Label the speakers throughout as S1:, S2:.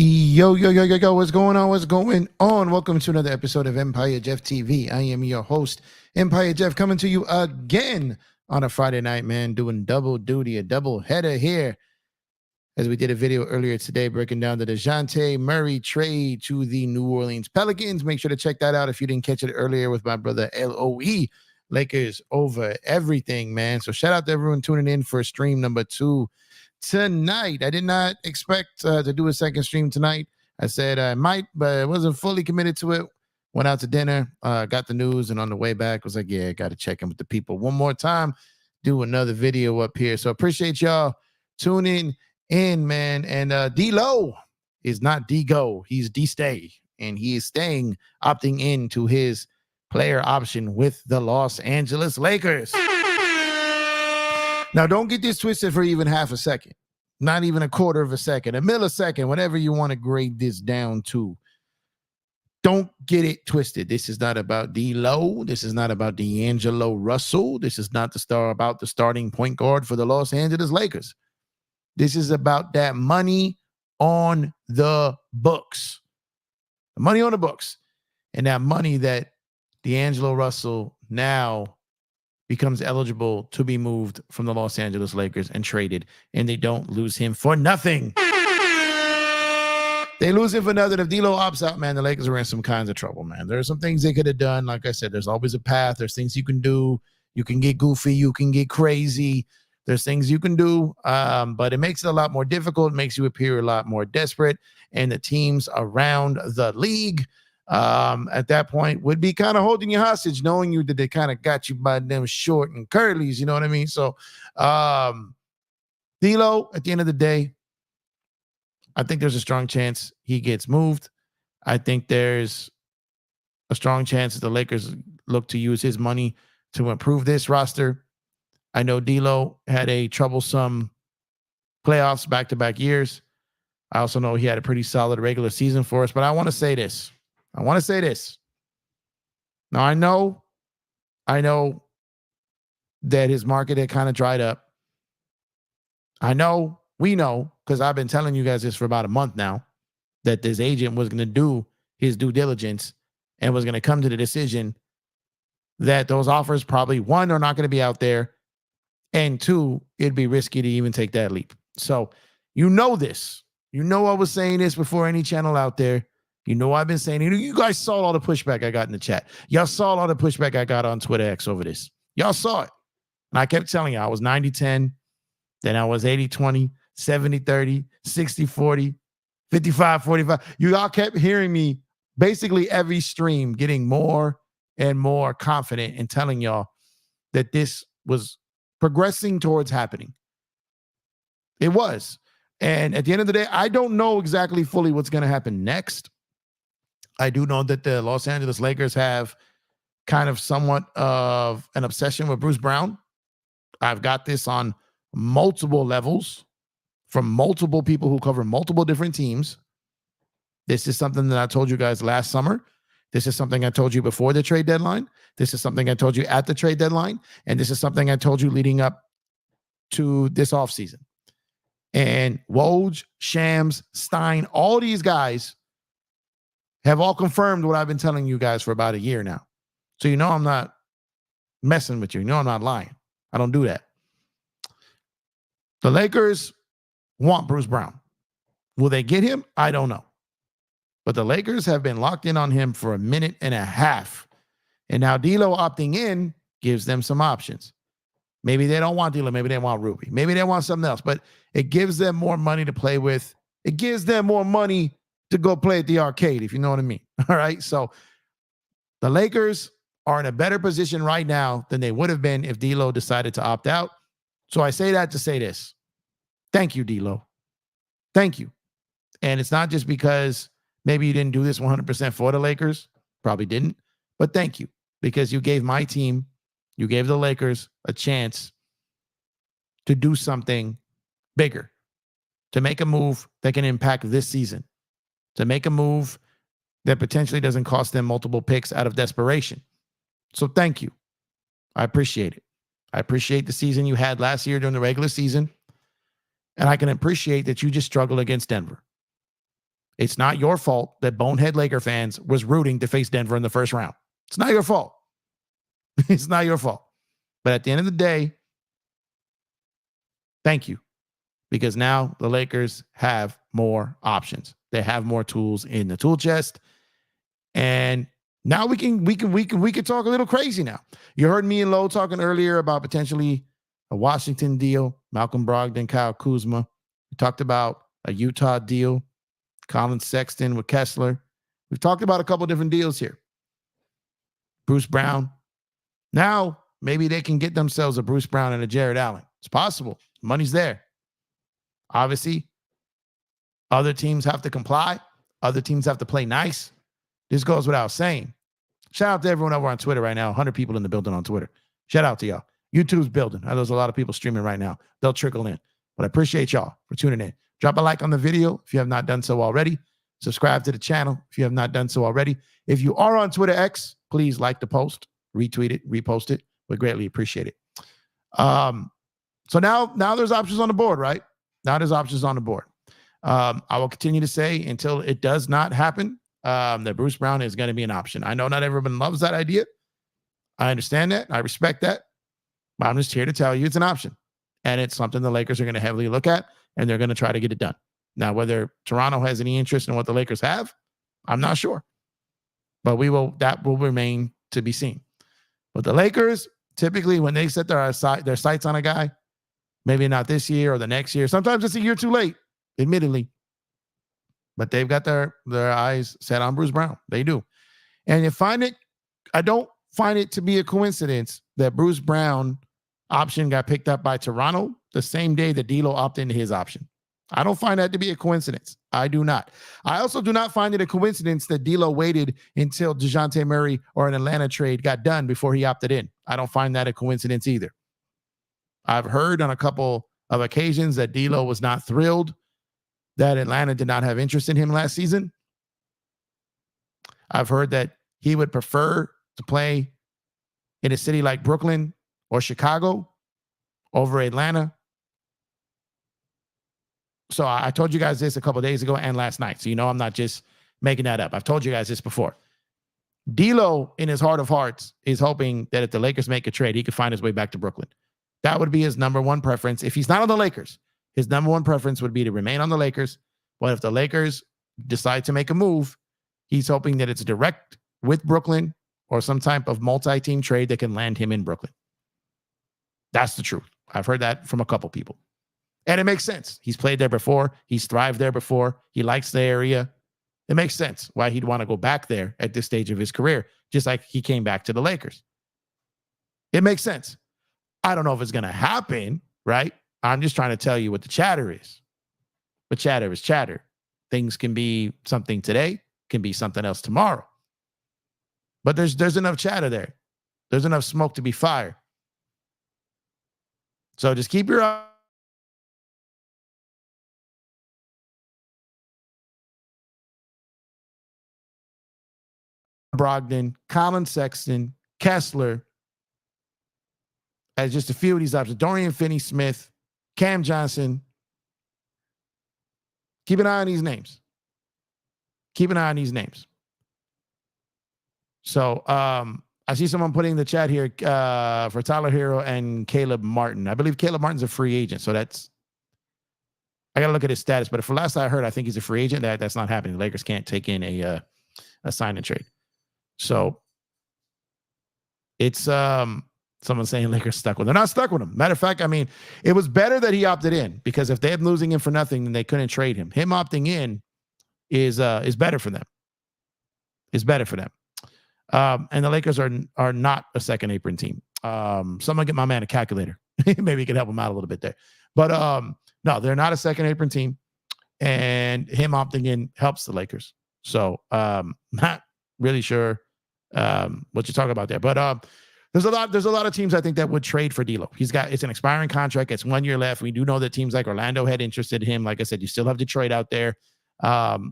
S1: Yo, yo, yo, yo, yo, what's going on? What's going on? Welcome to another episode of Empire Jeff TV. I am your host, Empire Jeff, coming to you again on a Friday night, man, doing double duty, a double header here. As we did a video earlier today breaking down the DeJounte Murray trade to the New Orleans Pelicans. Make sure to check that out if you didn't catch it earlier with my brother LOE. Lakers over everything, man. So shout out to everyone tuning in for stream number 2 tonight. I did not expect to do a second stream tonight. I said I might, but I wasn't fully committed to it. Went out to dinner, got the news, and on the way back was like, yeah, got to check in with the people one more time, do another video up here. So appreciate y'all tuning in, man. And D-Lo is not D-Go. He's D-Stay, and he is staying, opting in to his player option with the Los Angeles Lakers. Now, don't get this twisted for even half a second, not even a quarter of a second, a millisecond, whatever you want to grade this down to. Don't get it twisted. This is not about D-Lo. This is not about D'Angelo Russell. This is not about the starting point guard for the Los Angeles Lakers. This is about that money on the books. The money on the books. And that money that D'Angelo Russell now becomes eligible to be moved from the Los Angeles Lakers and traded, and they don't lose him for nothing. They lose him for nothing. If D'Lo opts out, man, the Lakers are in some kinds of trouble, man. There are some things they could have done. Like I said, there's always a path. There's things you can do. You can get goofy. You can get crazy. There's things you can do, but it makes it a lot more difficult. It makes you appear a lot more desperate, and the teams around the league at that point would be kind of holding you hostage, knowing you that they kind of got you by them short and curlies, you know what I mean? So D'Lo, at the end of the day, I think there's a strong chance he gets moved. I think there's a strong chance that the Lakers look to use his money to improve this roster. I know D'Lo had a troublesome playoffs back-to-back years. I also know he had a pretty solid regular season for us, but I want to say this. Now, I know that his market had kind of dried up. We know, because I've been telling you guys this for about a month now, that this agent was going to do his due diligence and was going to come to the decision that those offers probably, one, are not going to be out there, and two, it'd be risky to even take that leap. So you know this. You know I was saying this before any channel out there. You know I've been saying it. You guys saw all the pushback I got in the chat. Y'all saw all the pushback I got on Twitter X over this. Y'all saw it. And I kept telling you I was 90-10. Then I was 80-20, 70-30, 60-40, 55-45. You all kept hearing me basically every stream getting more and more confident in telling y'all that this was progressing towards happening. It was. And at the end of the day, I don't know exactly fully what's going to happen next. I do know that the Los Angeles Lakers have kind of somewhat of an obsession with Bruce Brown. I've got this on multiple levels from multiple people who cover multiple different teams. This is something that I told you guys last summer. This is something I told you before the trade deadline. This is something I told you at the trade deadline. And this is something I told you leading up to this offseason. And Woj, Shams, Stein, all these guys have all confirmed what I've been telling you guys for about a year now. So you know I'm not messing with you. You know I'm not lying. I don't do that. The Lakers want Bruce Brown. Will they get him? I don't know. But the Lakers have been locked in on him for a minute and a half. And now D'Lo opting in gives them some options. Maybe they don't want D'Lo. Maybe they want Ruby. Maybe they want something else. But it gives them more money to play with. It gives them more money to go play at the arcade, if you know what I mean. All right. So the Lakers are in a better position right now than they would have been if D'Lo decided to opt out. So I say that to say this. Thank you, D'Lo. Thank you. And it's not just because maybe you didn't do this 100% for the Lakers. Probably didn't. But thank you. Because you gave my team, you gave the Lakers a chance to do something bigger. To make a move that can impact this season. To make a move that potentially doesn't cost them multiple picks out of desperation. So thank you. I appreciate it. I appreciate the season you had last year during the regular season. And I can appreciate that you just struggled against Denver. It's not your fault that bonehead Laker fans was rooting to face Denver in the first round. It's not your fault. It's not your fault. But at the end of the day, thank you. Because now the Lakers have more options. They have more tools in the tool chest. And now we can talk a little crazy now. You heard me and Lo talking earlier about potentially a Washington deal, Malcolm Brogdon, Kyle Kuzma. We talked about a Utah deal, Colin Sexton with Kessler. We've talked about a couple different deals here. Bruce Brown. Now, maybe they can get themselves a Bruce Brown and a Jared Allen. It's possible. Money's there. Obviously, other teams have to comply. Other teams have to play nice. This goes without saying. Shout out to everyone over on Twitter right now. 100 people in the building on Twitter. Shout out to y'all. YouTube's building. I know there's a lot of people streaming right now. They'll trickle in. But I appreciate y'all for tuning in. Drop a like on the video if you have not done so already. Subscribe to the channel if you have not done so already. If you are on Twitter X, please like the post, retweet it, repost it. We greatly appreciate it. So now there's options on the board, right? Now there's options on the board. I will continue to say until it does not happen, that Bruce Brown is going to be an option. I know not everyone loves that idea. I understand that. I respect that. But I'm just here to tell you it's an option. And it's something the Lakers are going to heavily look at, and they're going to try to get it done. Now, whether Toronto has any interest in what the Lakers have, I'm not sure. But that will remain to be seen. But the Lakers, typically when they set their sights on a guy, maybe not this year or the next year, sometimes it's a year too late, admittedly. But they've got their eyes set on Bruce Brown. They do. And I don't find it to be a coincidence that Bruce Brown option got picked up by Toronto the same day that D'Lo opted into his option. I don't find that to be a coincidence. I do not. I also do not find it a coincidence that D'Lo waited until DeJounte Murray or an Atlanta trade got done before he opted in. I don't find that a coincidence either. I've heard on a couple of occasions that D'Lo was not thrilled that Atlanta did not have interest in him last season. I've heard that he would prefer to play in a city like Brooklyn or Chicago over Atlanta. So I told you guys this a couple of days ago and last night. So I'm not just making that up. I've told you guys this before. D'Lo, in his heart of hearts, is hoping that if the Lakers make a trade, he could find his way back to Brooklyn. That would be his number one preference. If he's not on the Lakers, his number one preference would be to remain on the Lakers. But if the Lakers decide to make a move, he's hoping that it's direct with Brooklyn or some type of multi-team trade that can land him in Brooklyn. That's the truth. I've heard that from a couple people. And it makes sense. He's played there before. He's thrived there before. He likes the area. It makes sense why he'd want to go back there at this stage of his career, just like he came back to the Lakers. It makes sense. I don't know if it's going to happen, right? I'm just trying to tell you what the chatter is. But chatter is chatter. Things can be something today, can be something else tomorrow. But there's enough chatter there. There's enough smoke to be fired. So just keep your eye. Brogdon, Colin Sexton, Kessler, as just a few of these options. Dorian Finney-Smith, Cam Johnson. Keep an eye on these names. Keep an eye on these names. So I see someone putting in the chat here for Tyler Hero and Caleb Martin. I believe Caleb Martin's a free agent, so I got to look at his status. But for last I heard, I think he's a free agent. That's not happening. The Lakers can't take in a sign and trade. So it's someone saying Lakers stuck with him. They're not stuck with him. Matter of fact, I mean, it was better that he opted in, because if they're losing him for nothing, then they couldn't trade him. Him opting in is better for them. It's better for them. And the Lakers are not a second apron team. Someone get my man a calculator. Maybe he can help him out a little bit there. But no, they're not a second apron team. And him opting in helps the Lakers. So not really sure what you're talking about there. But there's a lot of teams I think that would trade for D'Lo. It's an expiring contract. It's 1 year left. We do know that teams like Orlando had interested in him. Like I said, you still have Detroit out there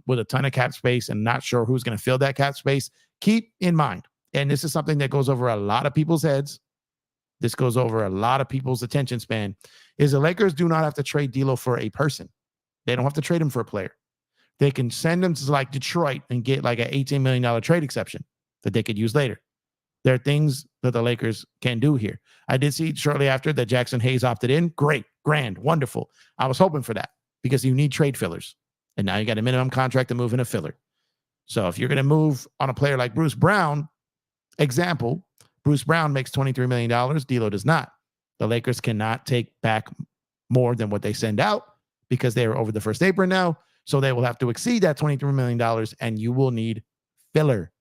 S1: with a ton of cap space, and not sure who's going to fill that cap space. Keep in mind, and this is something that goes over a lot of people's heads. This goes over a lot of people's attention span, is the Lakers do not have to trade D'Lo for a person. They don't have to trade him for a player. they can send him to like Detroit and get like an $18 million trade exception that they could use later. There are things that the Lakers can do here. I did see shortly after that Jackson Hayes opted in. Great, grand, wonderful. I was hoping for that because you need trade fillers. And now you got a minimum contract to move in a filler. So if you're going to move on a player like Bruce Brown, example, Bruce Brown makes $23 million. D'Lo does not. The Lakers cannot take back more than what they send out because they are over the first apron now. So they will have to exceed that $23 million and you will need filler.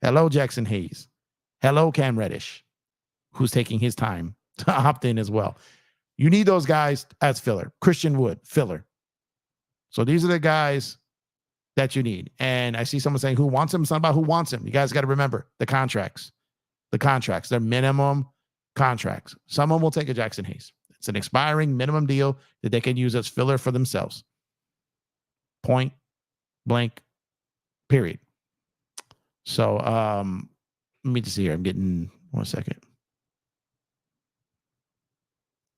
S1: Hello, Jackson Hayes. Hello, Cam Reddish, who's taking his time to opt in as well. You need those guys as filler. Christian Wood, filler. So these are the guys that you need. And I see someone saying, who wants him? It's not about who wants him. You guys got to remember the contracts. The contracts. They're minimum contracts. Someone will take a Jackson Hayes. It's an expiring minimum deal that they can use as filler for themselves. Point blank, period. So let me just see here. I'm getting 1 second.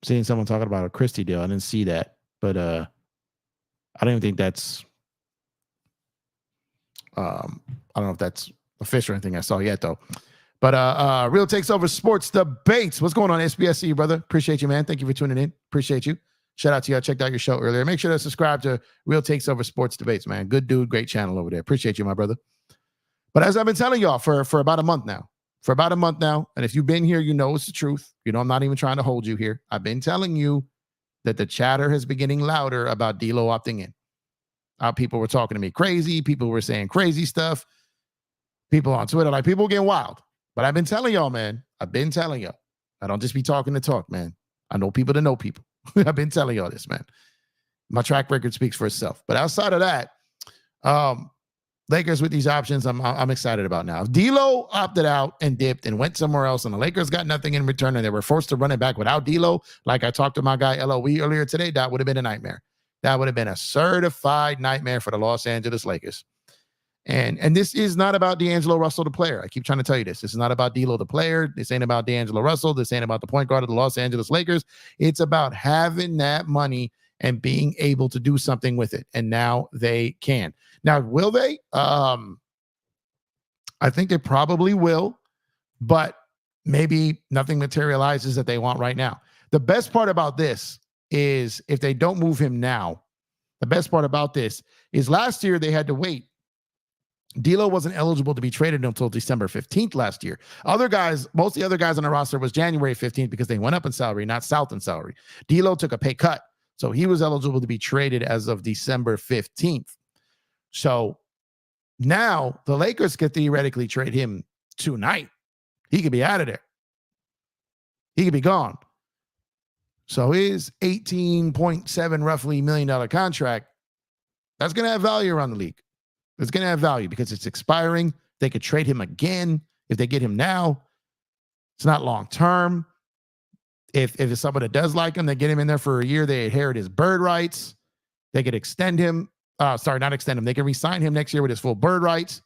S1: Seeing someone talking about a Christie deal. I didn't see that, but I don't even think that's I don't know if that's official or anything I saw yet though. But Real Takes Over Sports Debates. What's going on, SBSC, brother? Appreciate you, man. Thank you for tuning in. Appreciate you. Shout out to you. I checked out your show earlier. Make sure to subscribe to Real Takes Over Sports Debates, man. Good dude, great channel over there. Appreciate you, my brother. But as I've been telling y'all for about a month now, and if you've been here, you know it's the truth. You know, I'm not even trying to hold you here. I've been telling you that the chatter has been getting louder about D'Lo opting in. People were talking to me crazy. People were saying crazy stuff. People on Twitter, like people getting wild. But I've been telling y'all, man. I've been telling y'all. I don't just be talking to talk, man. I know people to know people. I've been telling y'all this, man. My track record speaks for itself. But outside of that, Lakers with these options, I'm excited about now. If D'Lo opted out and dipped and went somewhere else, and the Lakers got nothing in return, and they were forced to run it back without D'Lo, like I talked to my guy LOE earlier today, that would have been a nightmare. That would have been a certified nightmare for the Los Angeles Lakers. And this is not about D'Angelo Russell, the player. I keep trying to tell you this. This is not about D'Lo, the player. This ain't about D'Angelo Russell. This ain't about the point guard of the Los Angeles Lakers. It's about having that money and being able to do something with it. And now they can. Now, will they? I think they probably will, but maybe nothing materializes that they want right now. The best part about this is if they don't move him now, the best part about this is last year they had to wait. D'Lo wasn't eligible to be traded until December 15th last year. Other guys, most of the other guys on the roster was January 15th because they went up in salary, not south in salary. D'Lo took a pay cut, so he was eligible to be traded as of December 15th. So now the Lakers could theoretically trade him tonight. He could be out of there. He could be gone. So his $18.7 roughly $1 million contract, that's going to have value around the league. It's going to have value because it's expiring. They could trade him again if they get him now. It's not long term. If it's someone that does like him, they get him in there for a year. They inherit his bird rights. They could extend him. Not extend him. They can re-sign him next year with his full bird rights.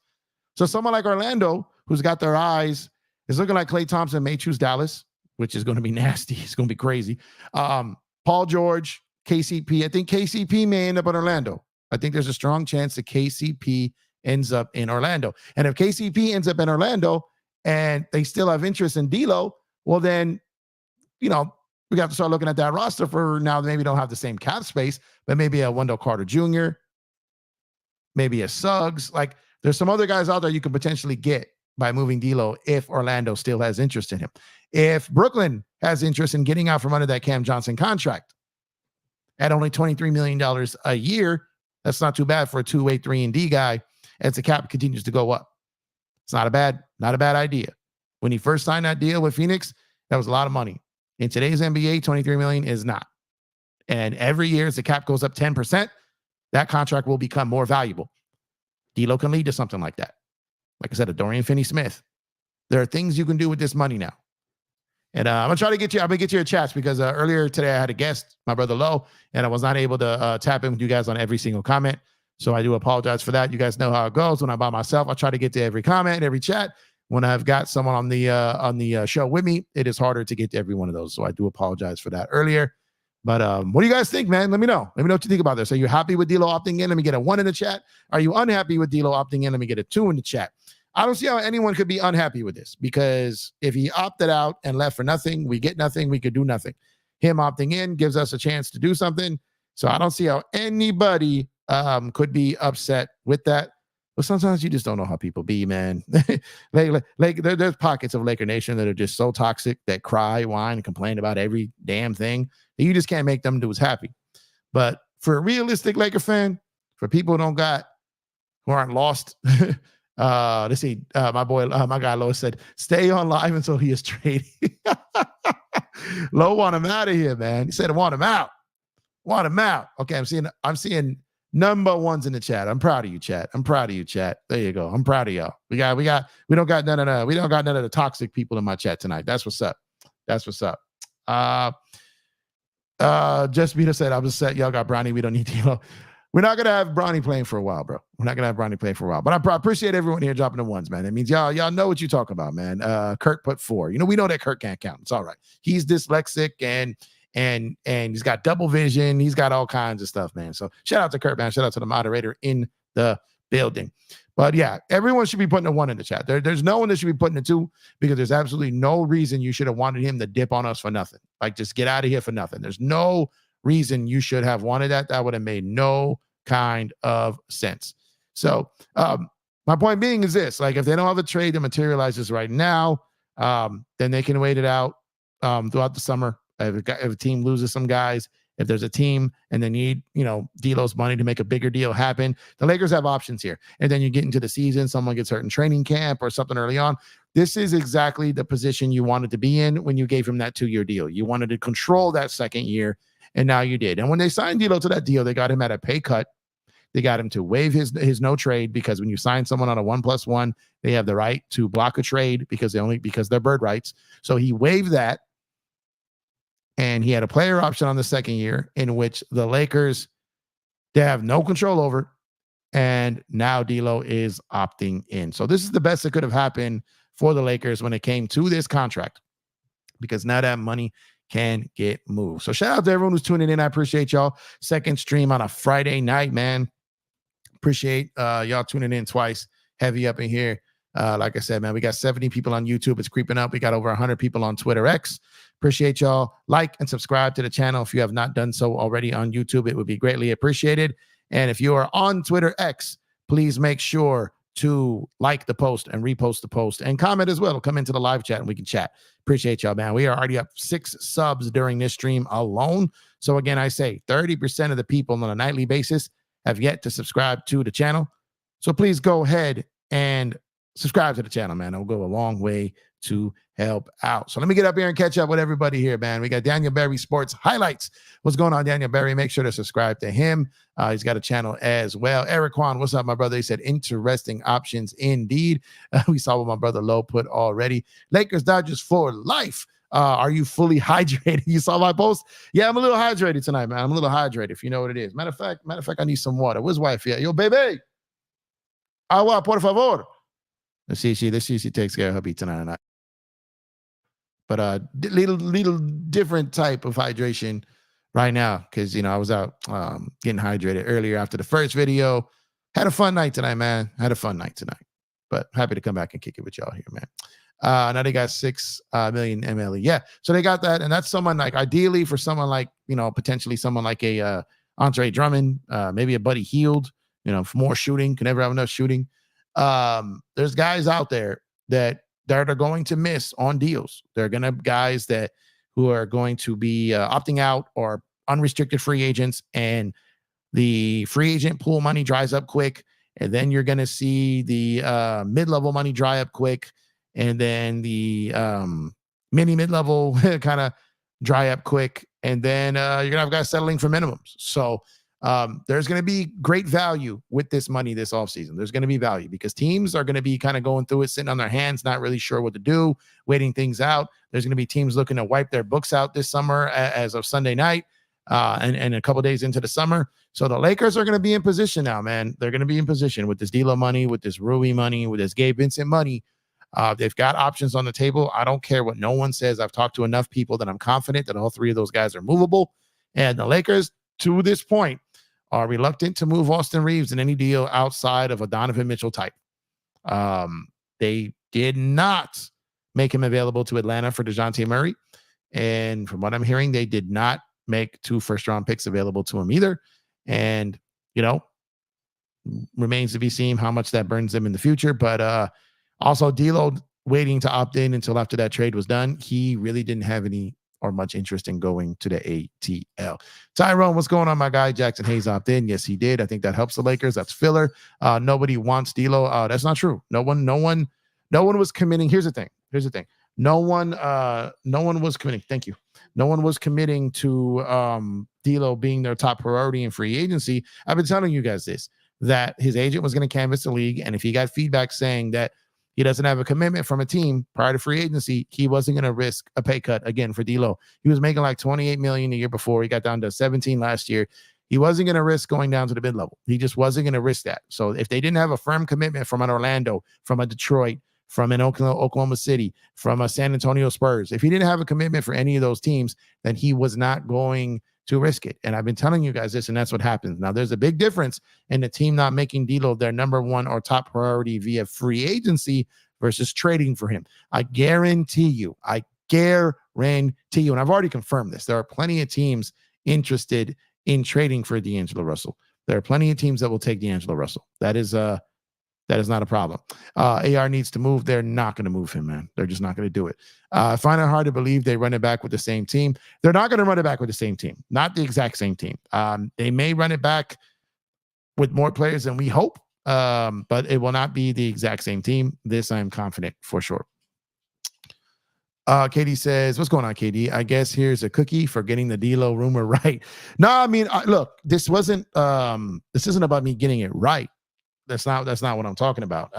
S1: So someone like Orlando, who's got their eyes, is looking like Klay Thompson may choose Dallas, which is going to be nasty. It's going to be crazy. Paul George, KCP. I think KCP may end up in Orlando. I think there's a strong chance that KCP ends up in Orlando. And if KCP ends up in Orlando and they still have interest in D'Lo, well then, we have to start looking at that roster for now. Maybe don't have the same cap space, but maybe a Wendell Carter Jr., maybe a Suggs. Like there's some other guys out there you could potentially get by moving D'Lo if Orlando still has interest in him. If Brooklyn has interest in getting out from under that Cam Johnson contract at only $23 million a year, that's not too bad for a two-way 3-and-D guy as the cap continues to go up. It's not a bad idea. When he first signed that deal with Phoenix, that was a lot of money. In today's NBA, $23 million is not. And every year as the cap goes up 10%, that contract will become more valuable. D'Lo can lead to something like that. Like I said, a Dorian Finney-Smith. There are things you can do with this money now. And I'm going to try to get you, I'm going to get you a chat because earlier today I had a guest, my brother Lo, and I was not able to tap in with you guys on every single comment. So I do apologize for that. You guys know how it goes. When I'm by myself, I try to get to every comment, every chat. When I've got someone on the show with me, it is harder to get to every one of those. So I do apologize for that earlier. But what do you guys think, man? Let me know. Let me know what you think about this. Are you happy with D'Lo opting in? Let me get a 1 in the chat. Are you unhappy with D'Lo opting in? Let me get a 2 in the chat. I don't see how anyone could be unhappy with this, because if he opted out and left for nothing, we get nothing, we could do nothing. Him opting in gives us a chance to do something. So I don't see how anybody could be upset with that. But sometimes you just don't know how people be, man. There's pockets of Laker Nation that are just so toxic, that cry, whine, and complain about every damn thing, that you just can't make them dudes happy. But for a realistic Laker fan, for people who aren't lost, let's see. My guy Lois said, stay on live until he is traded. Lo want him out of here, man. He said, want him out. Want him out. Okay, I'm seeing number ones in the chat. I'm proud of you, chat. I'm proud of you, chat. There you go. I'm proud of y'all. We don't got none of the toxic people in my chat tonight. That's what's up. That's what's up. Just Vita said, I was set. Y'all got Bronny. We don't need to. We're not gonna have Bronny playing for a while, bro. We're not gonna have Bronny playing for a while. But I appreciate everyone here dropping the ones, man. That means y'all know what you talk about, man. Kurt put 4. We know that Kurt can't count. It's all right. He's dyslexic and he's got double vision. He's got all kinds of stuff, man. So shout out to Kurt, man. Shout out to the moderator in the building. But yeah, everyone should be putting a 1 in the chat. There's no one that should be putting a 2, because there's absolutely no reason you should have wanted him to dip on us for nothing. Like, just get out of here for nothing. There's no reason you should have wanted that. That would have made no kind of sense. So my point being is this: like, if they don't have a trade that materializes right now, then they can wait it out throughout the summer. If a team loses some guys, if there's a team and they need, D'Lo's money to make a bigger deal happen, the Lakers have options here. And then you get into the season, someone gets hurt in training camp or something early on. This is exactly the position you wanted to be in when you gave him that 2-year deal. You wanted to control that second year, and now you did. And when they signed D'Lo to that deal, they got him at a pay cut. They got him to waive his no trade, because when you sign someone on a 1+1, they have the right to block a trade because they're bird rights. So he waived that. And he had a player option on the second year, in which the Lakers, they have no control over. And now D'Lo is opting in. So this is the best that could have happened for the Lakers when it came to this contract, because now that money can get moved. So shout out to everyone who's tuning in. I appreciate y'all. Second stream on a Friday night, man. Appreciate y'all tuning in twice. Heavy up in here. Like I said, man, we got 70 people on YouTube. It's creeping up. We got over 100 people on Twitter X. Appreciate y'all. Like and subscribe to the channel if you have not done so already on YouTube. It would be greatly appreciated. And if you are on Twitter X, please make sure to like the post and repost the post and comment as well. Come into the live chat and we can chat. Appreciate y'all, man. We are already up 6 subs during this stream alone. So again, I say 30% of the people on a nightly basis have yet to subscribe to the channel. So please go ahead and subscribe to the channel, man. It'll go a long way to help out. So let me get up here and catch up with everybody here, man. We got Daniel Berry Sports Highlights. What's going on, Daniel Berry? Make sure to subscribe to him. He's got a channel as well. Eric Kwan, what's up, my brother? He said, interesting options indeed. We saw what my brother Lowe put already. Lakers Dodgers for life. Are you fully hydrated? You saw my post? Yeah, I'm a little hydrated tonight, man. I'm a little hydrated, if you know what it is. Matter of fact, I need some water. Where's wife here? Yo, baby. Agua, por favor. Let's see she takes care of hubby tonight. But little different type of hydration right now, because I was out getting hydrated earlier after the first video. Had a fun night tonight, man. But happy to come back and kick it with y'all here, man. Now they got 6 million MLE. Yeah, so they got that, and that's someone like, ideally for someone like, potentially someone like a Andre Drummond, maybe a Buddy Hield, for more shooting, can never have enough shooting. There's guys out there that are going to miss on deals. They're gonna guys who are going to be opting out or unrestricted free agents, and the free agent pool money dries up quick, and then you're gonna see the mid-level money dry up quick, and then the mid-level kind of dry up quick, and then you're gonna have guys settling for minimums. So there's going to be great value with this money this offseason. There's going to be value because teams are going to be kind of going through it, sitting on their hands, not really sure what to do, waiting things out. There's going to be teams looking to wipe their books out this summer as of Sunday night and a couple days into the summer. So the Lakers are going to be in position now, man. They're going to be in position with this D'Lo money, with this Rui money, with this Gabe Vincent money. They've got options on the table. I don't care what no one says. I've talked to enough people that I'm confident that all 3 of those guys are movable. And the Lakers, to this point, are reluctant to move Austin Reeves in any deal outside of a Donovan Mitchell type. They did not make him available to Atlanta for DeJounte Murray. And from what I'm hearing, they did not make 2 first-round picks available to him either. And, remains to be seen how much that burns them in the future. But also, D'Lo waiting to opt in until after that trade was done. He really didn't have any or much interest in going to the ATL. Tyrone, what's going on, my guy? Jackson Hayes opted in. Yes, he did. I think that helps the Lakers. That's filler. Nobody wants D'Lo. That's not true. No one was committing. Here's the thing. No one was committing. Thank you. No one was committing to D'Lo being their top priority in free agency. I've been telling you guys this, that his agent was going to canvass the league, and if he got feedback saying that he doesn't have a commitment from a team prior to free agency, he wasn't going to risk a pay cut again for D'Lo. He was making like $28 million a year before. He got down to 17 last year. He wasn't going to risk going down to the mid level. He just wasn't going to risk that. So if they didn't have a firm commitment from an Orlando, from a Detroit, from an Oklahoma City, from a San Antonio Spurs, if he didn't have a commitment for any of those teams, then he was not going to risk it. And I've been telling you guys this, and that's what happens. Now, there's a big difference in the team not making D'Lo their number one or top priority via free agency versus trading for him. I guarantee you, and I've already confirmed this, there are plenty of teams interested in trading for D'Angelo Russell. There are plenty of teams that will take D'Angelo Russell. That is not a problem. AR needs to move. They're not going to move him, man. They're just not going to do it. I find it hard to believe they run it back with the same team. They're not going to run it back with the same team, not the exact same team. They may run it back with more players than we hope, but it will not be the exact same team. This I'm confident for sure. KD says, what's going on, KD? I guess here's a cookie for getting the D'Lo rumor right. No, I mean, look, this isn't about me getting it right. That's not what I'm talking about.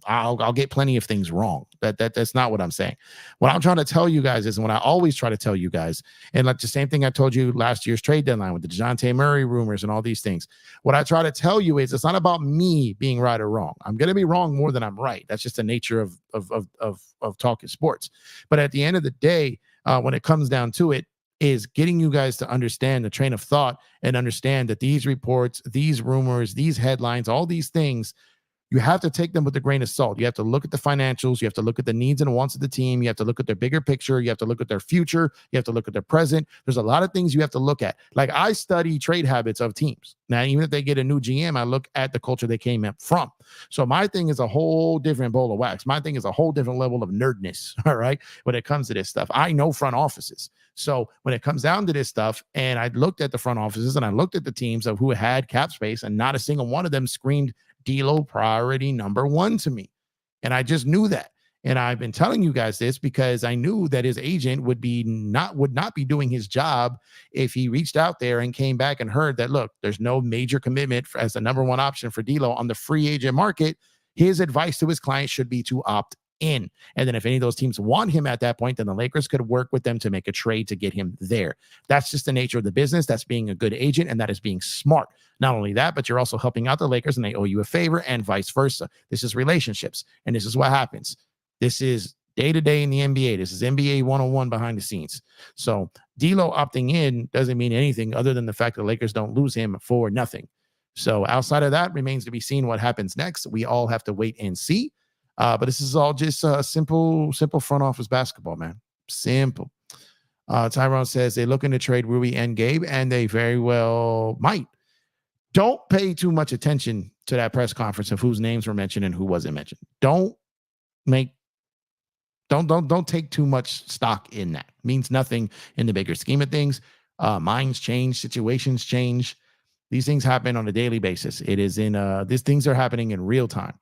S1: I'll get plenty of things wrong. That's not what I'm saying. What I'm trying to tell you guys is, and what I always try to tell you guys, and like the same thing I told you last year's trade deadline with the DeJounte Murray rumors and all these things. What I try to tell you is, it's not about me being right or wrong. I'm going to be wrong more than I'm right. That's just the nature of talking sports. But at the end of the day, when it comes down to it, is getting you guys to understand the train of thought and understand that these reports, these rumors, these headlines, all these things, you have to take them with a grain of salt. You have to look at the financials. You have to look at the needs and wants of the team. You have to look at their bigger picture. You have to look at their future. You have to look at their present. There's a lot of things you have to look at. Like, I study trade habits of teams. Now, even if they get a new GM, I look at the culture they came up from. So my thing is a whole different bowl of wax. My thing is a whole different level of nerdness, all right, when it comes to this stuff. I know front offices. So when it comes down to this stuff, and I looked at the front offices and I looked at the teams of who had cap space, and not a single one of them screamed D'Lo priority number one to me. And I just knew that. And I've been telling you guys this because I knew that his agent would not be doing his job if he reached out there and came back and heard that, look, there's no major commitment as the number one option for D'Lo on the free agent market. His advice to his client should be to opt in. And then if any of those teams want him at that point, then the Lakers could work with them to make a trade to get him there. That's just the nature of the business. That's being a good agent, and that is being smart. Not only that, but you're also helping out the Lakers, and they owe you a favor, and vice versa. This is relationships, and this is what happens. This is day-to-day in the NBA. This is NBA 101 behind the scenes. So D'Lo opting in doesn't mean anything other than the fact that the Lakers don't lose him for nothing. So outside of that, remains to be seen what happens next. We all have to wait and see. But this is all just simple front office basketball, man. Simple. Tyrone says they're looking to trade Rui and Gabe, and they very well might. Don't pay too much attention to that press conference of whose names were mentioned and who wasn't mentioned. Don't take too much stock in that. It means nothing in the bigger scheme of things. Minds change, situations change. These things happen on a daily basis. It is these things are happening in real time.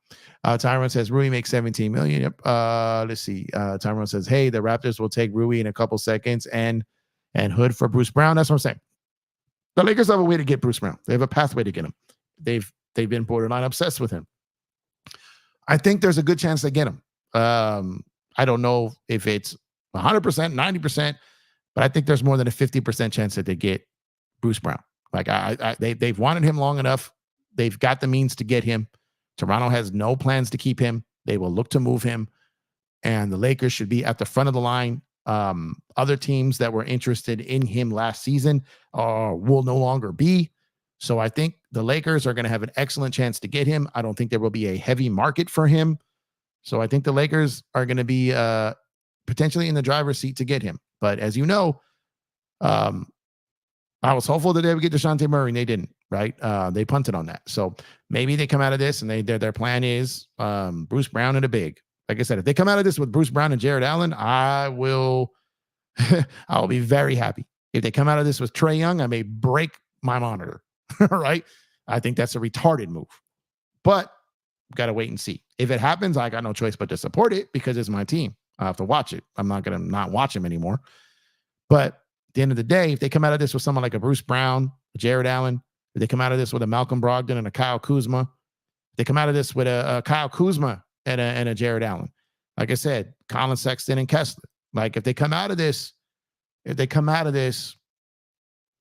S1: Tyrone says Rui makes $17 million. Yep. Let's see. Tyrone says, hey, the Raptors will take Rui in a couple seconds and Hood for Bruce Brown. That's what I'm saying. The Lakers have a way to get Bruce Brown. They have a pathway to get him. They've been borderline obsessed with him. I think there's a good chance they get him. I don't know if it's 100%, 90%, but I think there's more than a 50% chance that they get Bruce Brown. Like they've wanted him long enough. They've got the means to get him. Toronto has no plans to keep him. They will look to move him, and the Lakers should be at the front of the line Other teams that were interested in him last season will no longer be. So I think the Lakers are going to have an excellent chance to get him. I don't think there will be a heavy market for him. So I think the Lakers are going to be potentially in the driver's seat to get him. But as you know, I was hopeful that they would get DeJounte Murray, and they didn't, right? They punted on that. So maybe they come out of this, and their plan is Bruce Brown and a big. Like I said, if they come out of this with Bruce Brown and Jared Allen, I will be very happy. If they come out of this with Trae Young, I may break my monitor, right? I think that's a retarded move. But got to wait and see. If it happens, I got no choice but to support it because it's my team. I have to watch it. I'm not going to not watch them anymore. But at the end of the day, if they come out of this with someone like a Bruce Brown, a Jared Allen, if they come out of this with a Malcolm Brogdon and a Kyle Kuzma, if they come out of this with a Kyle Kuzma and a Jared Allen, like I said, Colin Sexton and Kessler. Like if they come out of this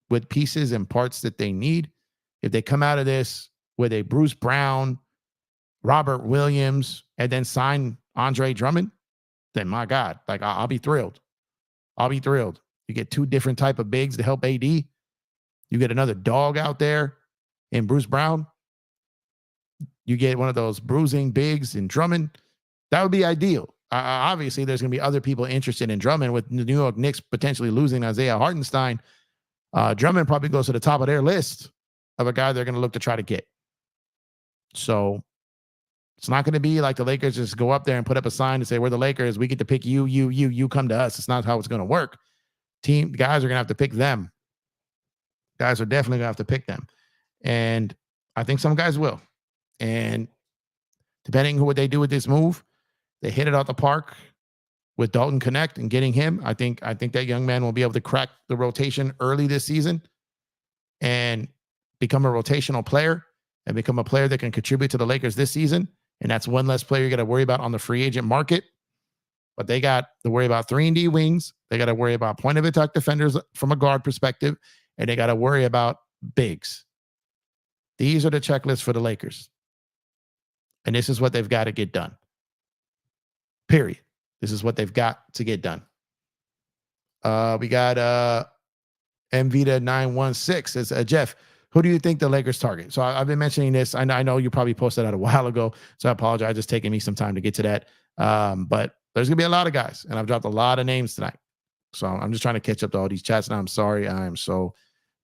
S1: with pieces and parts that they need, if they come out of this with a Bruce Brown, Robert Williams, and then sign Andre Drummond, then my God, like I'll be thrilled. I'll be thrilled. You get two different type of bigs to help AD. You get another dog out there in Bruce Brown. You get one of those bruising bigs in Drummond. That would be ideal. Obviously, there's going to be other people interested in Drummond with the New York Knicks potentially losing Isaiah Hartenstein. Drummond probably goes to the top of their list of a guy they're going to look to try to get. So it's not going to be like the Lakers just go up there and put up a sign to say, we're the Lakers. We get to pick you come to us. It's not how it's going to work. Guys are going to have to pick them. Guys are definitely going to have to pick them. And I think some guys will. And depending on what they do with this move, they hit it out the park with Dalton Connect and getting him. I think that young man will be able to crack the rotation early this season and become a rotational player and become a player that can contribute to the Lakers this season. And that's one less player you got to worry about on the free agent market. But they got to worry about 3-and-D wings. They got to worry about point of attack defenders from a guard perspective. And they got to worry about bigs. These are the checklists for the Lakers. And this is what they've got to get done. Period. This is what they've got to get done. We got MVita916 says, Jeff, who do you think the Lakers target? So I've been mentioning this. I know you probably posted that a while ago, so I apologize. It's taking me some time to get to that. But there's going to be a lot of guys, and I've dropped a lot of names tonight. So I'm just trying to catch up to all these chats now. I'm sorry. I am so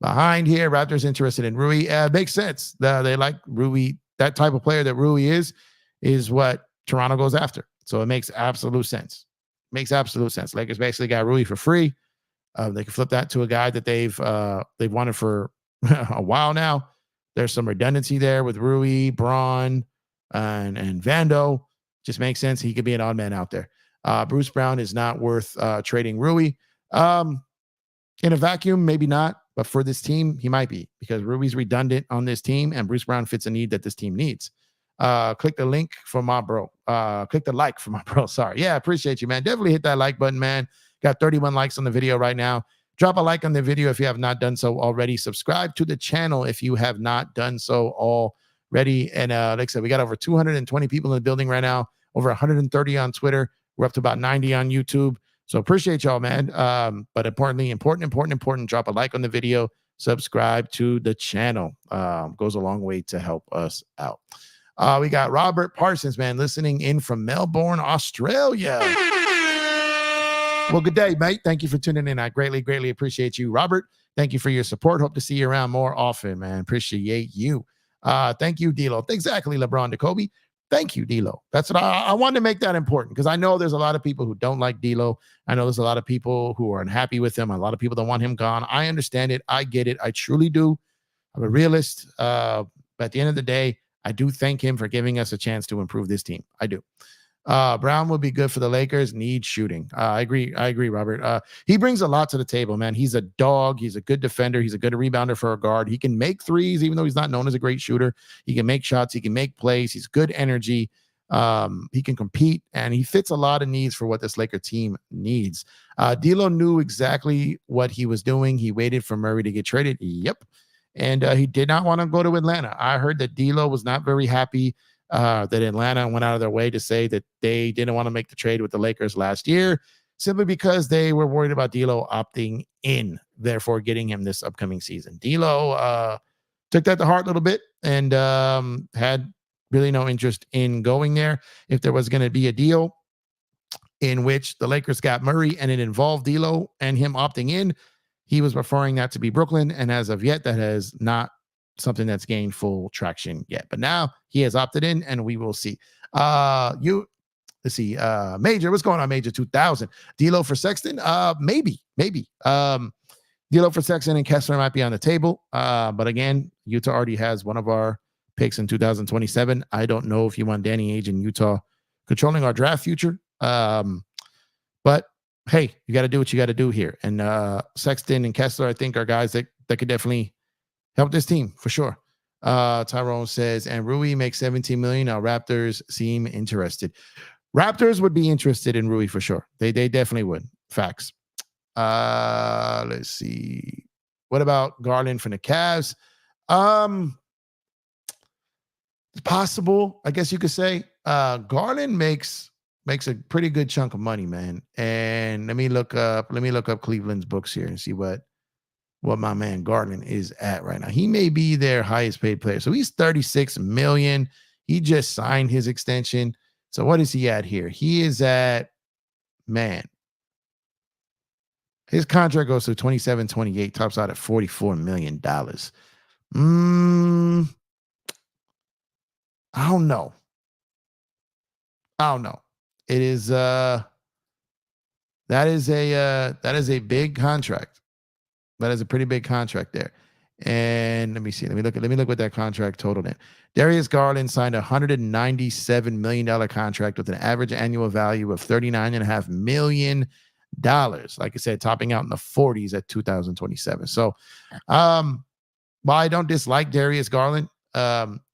S1: behind here. Raptors interested in Rui. Makes sense. They like Rui. That type of player that Rui is what Toronto goes after. So it makes absolute sense. Makes absolute sense. Lakers basically got Rui for free. They can flip that to a guy that they've wanted for a while now. There's some redundancy there with Rui, Braun, and Vando. Just makes sense. He could be an odd man out there. Bruce Brown is not worth trading Rui. In a vacuum, maybe not. But for this team, he might be because Rui's redundant on this team and Bruce Brown fits a need that this team needs. Click the link for my bro. Click the like for my bro. Sorry. Yeah, appreciate you, man. Definitely hit that like button, man. Got 31 likes on the video right now. Drop a like on the video if you have not done so already. Subscribe to the channel if you have not done so already. And like I said, we got over 220 people in the building right now, over 130 on Twitter. We're up to about 90 on YouTube. So appreciate y'all, man. But importantly, important, drop a like on the video. Subscribe to the channel. Goes a long way to help us out. We got Robert Parsons, man, listening in from Melbourne, Australia. Well, good day, mate. Thank you for tuning in. I greatly appreciate you, Robert. Thank you for your support. Hope to see you around more often, man. Appreciate you. Thank you, D'Lo. Exactly, LeBron to Kobe. Thank you, D'Lo. That's what I wanted to make that important because I know there's a lot of people who don't like D'Lo. I know there's a lot of people who are unhappy with him. A lot of people that want him gone. I understand it. I get it. I truly do. I'm a realist. But at the end of the day, I do thank him for giving us a chance to improve this team. I do. Brown would be good for the Lakers. Need shooting. I agree, Robert. He brings a lot to the table, man. He's a dog. He's a good defender. He's a good rebounder for a guard. He can make threes, even though he's not known as a great shooter. He can make shots. He can make plays. He's good energy. He can compete, and he fits a lot of needs for what this Laker team needs. D'Lo knew exactly what he was doing. He waited for Murray to get traded. Yep. And he did not want to go to Atlanta. I heard that D'Lo was not very happy that Atlanta went out of their way to say that they didn't want to make the trade with the Lakers last year. simply because they were worried about D'Lo opting in, therefore getting him this upcoming season. D'Lo took that to heart a little bit and had really no interest in going there. If there was going to be a deal in which the Lakers got Murray and it involved D'Lo and him opting in, he was preferring that to be Brooklyn. And as of yet, that has not something that's gained full traction yet. But now he has opted in, and we will see. Let's see. Major, what's going on, Major 2000? D'Lo for Sexton? Maybe. D'Lo for Sexton and Kessler might be on the table. But again, Utah already has one of our picks in 2027. I don't know if you want Danny Ainge in Utah controlling our draft future. But hey, you got to do what you got to do here. And Sexton and Kessler, I think, are guys that could definitely help this team for sure. Tyrone says, and Rui makes 17 million. Now Raptors seem interested. Raptors would be interested in Rui for sure. They definitely would. Facts. Let's see. What about Garland from the Cavs? It's possible, I guess you could say. Garland makes a pretty good chunk of money, man. And let me look up Cleveland's books here and see what my man Garland is at right now. He may be their highest paid player. So he's 36 million. He just signed his extension. So what is he at here? He is at, man, his contract goes to 27, 28, tops out at $44 million. I don't know. It is that is a big contract. That is a pretty big contract there. And let me see. Let me look what that contract totaled in. Darius Garland signed a $197 million contract with an average annual value of $39.5 million. Like I said, topping out in the 40s at 2027. So while I don't dislike Darius Garland,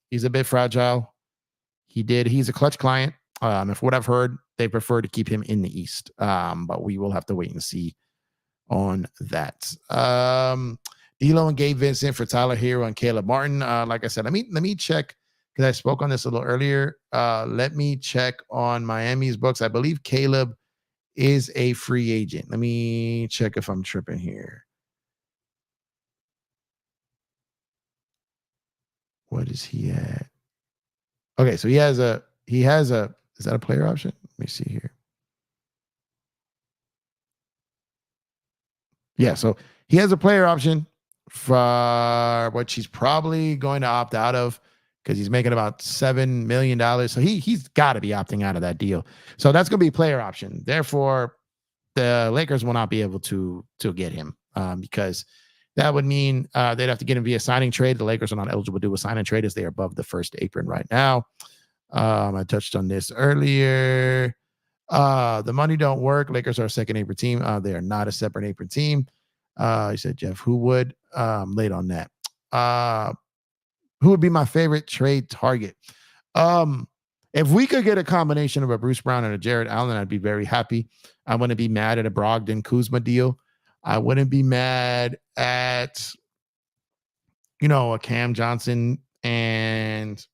S1: he's a bit fragile. He's a clutch client. And from what I've heard, they prefer to keep him in the East. But we will have to wait and see on that. D'Lo and Gabe Vincent for Tyler Hero and Caleb Martin. Like I said, let me check, because I spoke on this a little earlier. Let me check on Miami's books. I believe Caleb is a free agent. Let me check if I'm tripping here. What is he at? Okay, so he has a, is that a player option? Let me see here. Yeah, so he has a player option for what he's probably going to opt out of, because he's making about $7 million. So he's got to be opting out of that deal. So that's going to be a player option. Therefore, the Lakers will not be able to get him, because that would mean they'd have to get him via signing trade. The Lakers are not eligible to do a signing trade, as they are above the first apron right now. I touched on this earlier. The money don't work. Lakers are a second apron team. They are not a separate apron team. He said, Jeff, who would? Late on that. Who would be my favorite trade target? If we could get a combination of a Bruce Brown and a Jared Allen, I'd be very happy. I wouldn't be mad at a Brogdon Kuzma deal. I wouldn't be mad at, a Cam Johnson and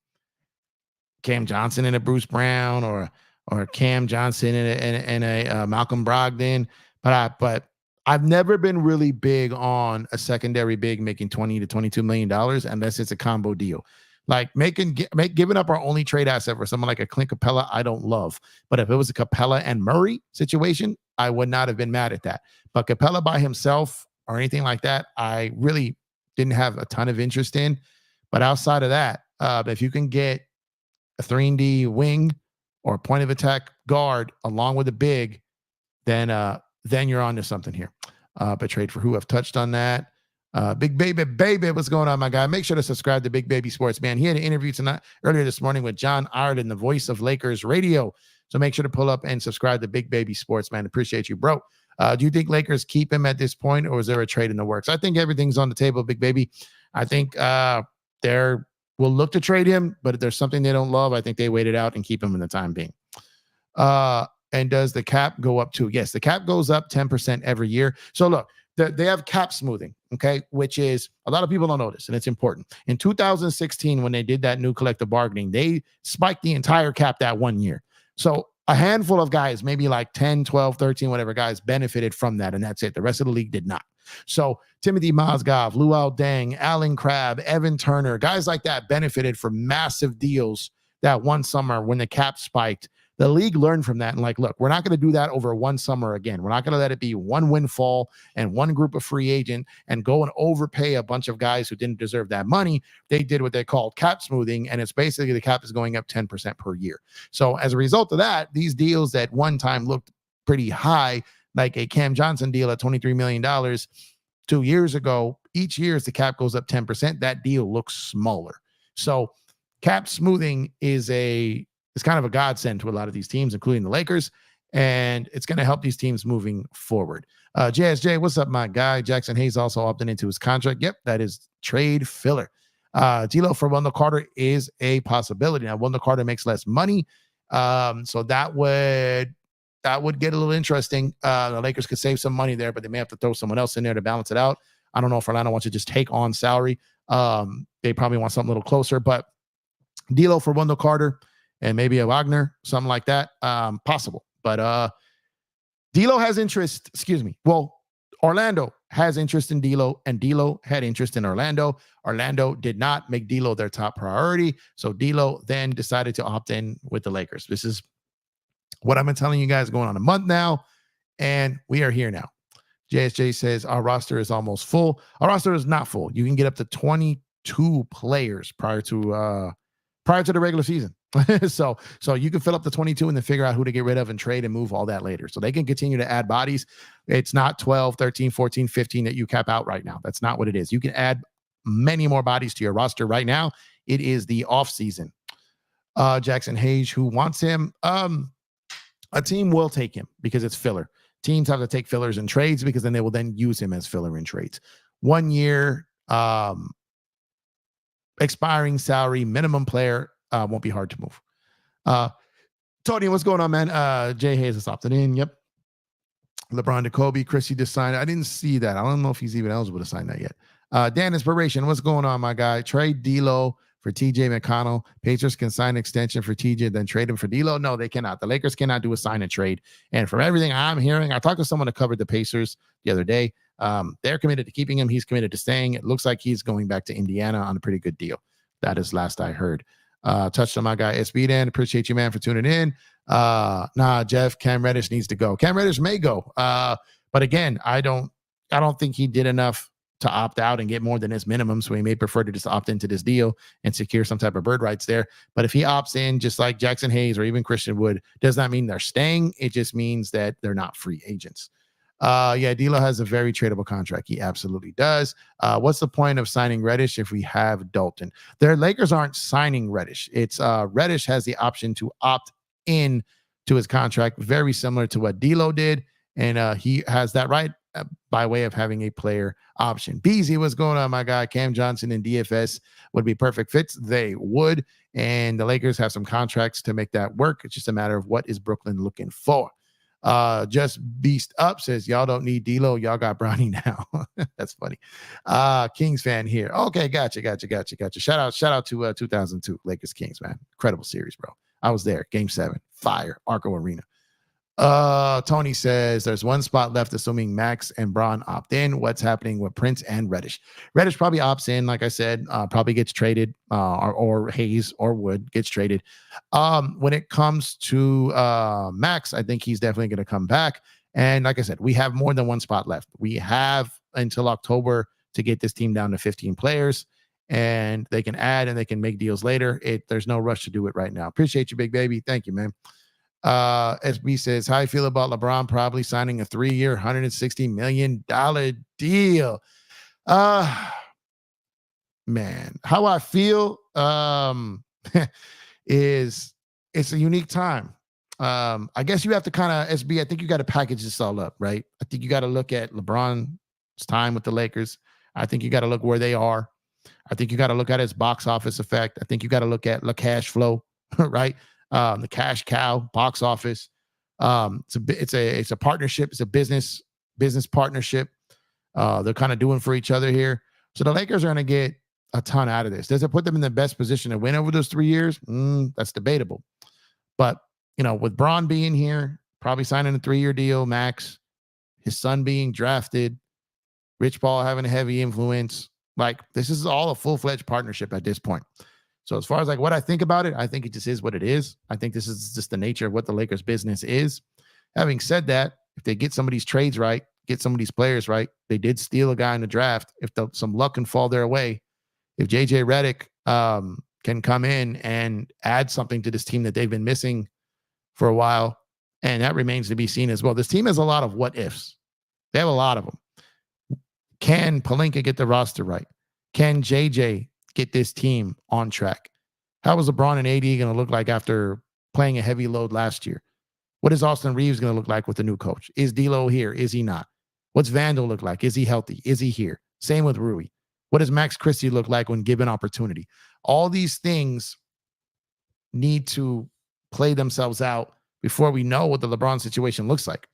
S1: a Bruce Brown, or Cam Johnson and a Malcolm Brogdon. But I've never been really big on a secondary big making $20 to $22 million unless it's a combo deal. Like giving up our only trade asset for someone like a Clint Capella, I don't love. But if it was a Capella and Murray situation, I would not have been mad at that. But Capella by himself or anything like that, I really didn't have a ton of interest in. But outside of that, if you can get a 3-and-D wing or a point of attack guard along with a big, then you're on to something here. But trade for who? I've touched on that. Big baby, what's going on, my guy? Make sure to subscribe to Big Baby Sports, man. He had an interview earlier this morning with John Ireland, the voice of Lakers radio. So make sure to pull up and subscribe to Big Baby Sports, man. Appreciate you, bro. Do you think Lakers keep him at this point, or is there a trade in the works? I think everything's on the table, Big Baby. I think we'll look to trade him, but if there's something they don't love, I think they wait it out and keep him in the time being. And does the cap go up too? Yes, the cap goes up 10% every year. So look, they have cap smoothing, okay, which is, a lot of people don't know this, and it's important. In 2016, when they did that new collective bargaining, they spiked the entire cap that 1 year. So a handful of guys, maybe like 10, 12, 13, whatever guys benefited from that. And that's it. The rest of the league did not. So Timothy Mozgov, Luol Deng, Alan Crabb, Evan Turner, guys like that benefited from massive deals that one summer when the cap spiked. The league learned from that and like, look, we're not going to do that over one summer again. We're not going to let it be one windfall and one group of free agent and go and overpay a bunch of guys who didn't deserve that money. They did what they called cap smoothing, and it's basically the cap is going up 10% per year. So as a result of that, these deals that one time looked pretty high, like a Cam Johnson deal at $23 million 2 years ago, each year as the cap goes up 10%, that deal looks smaller. So cap smoothing is kind of a godsend to a lot of these teams, including the Lakers, and it's going to help these teams moving forward. JSJ, what's up, my guy? Jackson Hayes also opted into his contract. Yep, that is trade filler. D'Lo for Wendell Carter is a possibility. Now, Wendell Carter makes less money, so that would get a little interesting. The Lakers could save some money there, but they may have to throw someone else in there to balance it out. I don't know if Orlando wants to just take on salary. They probably want something a little closer, but D'Lo for Wendell Carter and maybe a Wagner, something like that, possible. But D'Lo has interest, well, Orlando has interest in D'Lo, and D'Lo had interest in Orlando. Orlando did not make D'Lo their top priority, so D'Lo then decided to opt in with the Lakers. This is what I've been telling you guys going on a month now, and we are here now. JSJ says our roster is almost full. Our roster is not full. You can get up to 22 players prior to the regular season. so you can fill up the 22 and then figure out who to get rid of and trade and move all that later. So they can continue to add bodies. It's not 12, 13, 14, 15 that you cap out right now. That's not what it is. You can add many more bodies to your roster right now. It is the offseason. Jackson Hayes, who wants him? A team will take him because it's filler. Teams have to take fillers in trades because then they will then use him as filler in trades. 1 year, expiring salary, minimum player, won't be hard to move. Tony, what's going on, man? Jay Hayes has opted in. Yep. LeBron to Kobe. Chrissy just signed. I didn't see that. I don't know if he's even eligible to sign that yet. Dan Inspiration, what's going on, my guy? Trade D'Lo for TJ McConnell. Pacers can sign an extension for TJ, then trade him for D'Lo. No, they cannot. The Lakers cannot do a sign and trade. And from everything I'm hearing, I talked to someone that covered the Pacers the other day. They're committed to keeping him. He's committed to staying. It looks like he's going back to Indiana on a pretty good deal. That is last I heard. Touched on my guy SB Dan. Appreciate you, man, for tuning in. Jeff, Cam Reddish needs to go. Cam Reddish may go. But again, I don't think he did enough to opt out and get more than his minimum. So he may prefer to just opt into this deal and secure some type of bird rights there. But if he opts in, just like Jackson Hayes or even Christian Wood, does not mean they're staying. It just means that they're not free agents. D'Lo has a very tradable contract. He absolutely does. What's the point of signing Reddish if we have Dalton? Their Lakers aren't signing Reddish. It's Reddish has the option to opt in to his contract, very similar to what D'Lo did, and he has that right by way of having a player option. Beezy, what's going on, my guy? Cam Johnson and DFS would be perfect fits. They would, and the Lakers have some contracts to make that work. It's just a matter of what is Brooklyn looking for. Just Beast Up says, y'all don't need D'Lo. Y'all got Bronny now. That's funny. Kings fan here. Okay, gotcha. Shout out to 2002 Lakers Kings, man. Incredible series, bro. I was there. Game 7. Fire. Arco Arena. Tony says there's one spot left, assuming Max and Braun opt in. What's happening with Prince and Reddish? Reddish probably opts in, like I said, probably gets traded, or Hayes or Wood gets traded. When it comes to Max, I think he's definitely going to come back. And like I said, we have more than one spot left. We have until October to get this team down to 15 players, and they can add and they can make deals later. There's no rush to do it right now. Appreciate you, big baby. Thank you, man. SB says, how you feel about LeBron probably signing a 3-year, $160 million deal? Man, how I feel is it's a unique time. I guess you have to kind of, SB, I think you got to package this all up, right? I think you got to look at LeBron's time with the Lakers. I think you got to look where they are. I think you got to look at his box office effect. I think you got to look at the cash flow, right? The cash cow, box office. It's a partnership. It's a business partnership. They're kind of doing for each other here. So the Lakers are going to get a ton out of this. Does it put them in the best position to win over those 3 years? That's debatable. But with Braun being here, probably signing a 3-year deal, max, his son being drafted, Rich Paul having a heavy influence, like this is all a full-fledged partnership at this point. So as far as like what I think about it, I think it just is what it is. I think this is just the nature of what the Lakers business is. Having said that, if they get some of these trades right, get some of these players right, they did steal a guy in the draft. If some luck can fall their way, if JJ Redick can come in and add something to this team that they've been missing for a while, and that remains to be seen as well. This team has a lot of what ifs. They have a lot of them. Can Pelinka get the roster right? Can JJ get this team on track? How is LeBron and AD going to look like after playing a heavy load last year? What is Austin Reeves going to look like with the new coach? Is D'Lo here? Is he not? What's Vandal look like? Is he healthy? Is he here? Same with Rui. What does Max Christie look like when given opportunity? All these things need to play themselves out before we know what the LeBron situation looks like.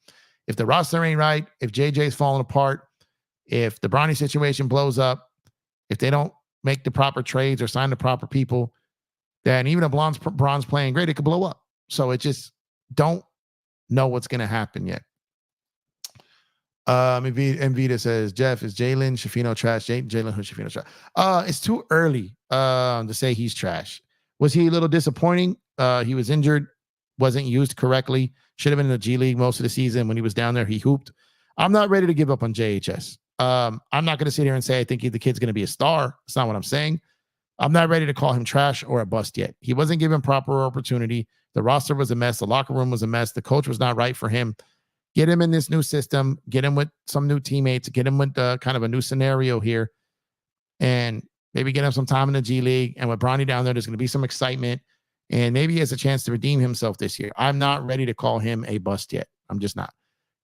S1: If the roster ain't right, if JJ's falling apart, if the Bronny situation blows up, if they don't make the proper trades or sign the proper people, then even if Bron's playing great, it could blow up. So it just don't know what's going to happen yet. Mvita says, Jeff, is Jalen Shafino trash? Jalen Shafino trash? It's too early to say he's trash. Was he a little disappointing? He was injured, wasn't used correctly. Should have been in the G League most of the season. When he was down there, he hooped. I'm not ready to give up on JHS. I'm not going to sit here and say I think the kid's going to be a star. That's not what I'm saying. I'm not ready to call him trash or a bust yet. He wasn't given proper opportunity. The roster was a mess. The locker room was a mess. The coach was not right for him. Get him in this new system. Get him with some new teammates. Get him with kind of a new scenario here. And maybe get him some time in the G League. And with Bronny down there, there's going to be some excitement. And maybe he has a chance to redeem himself this year. I'm not ready to call him a bust yet. I'm just not.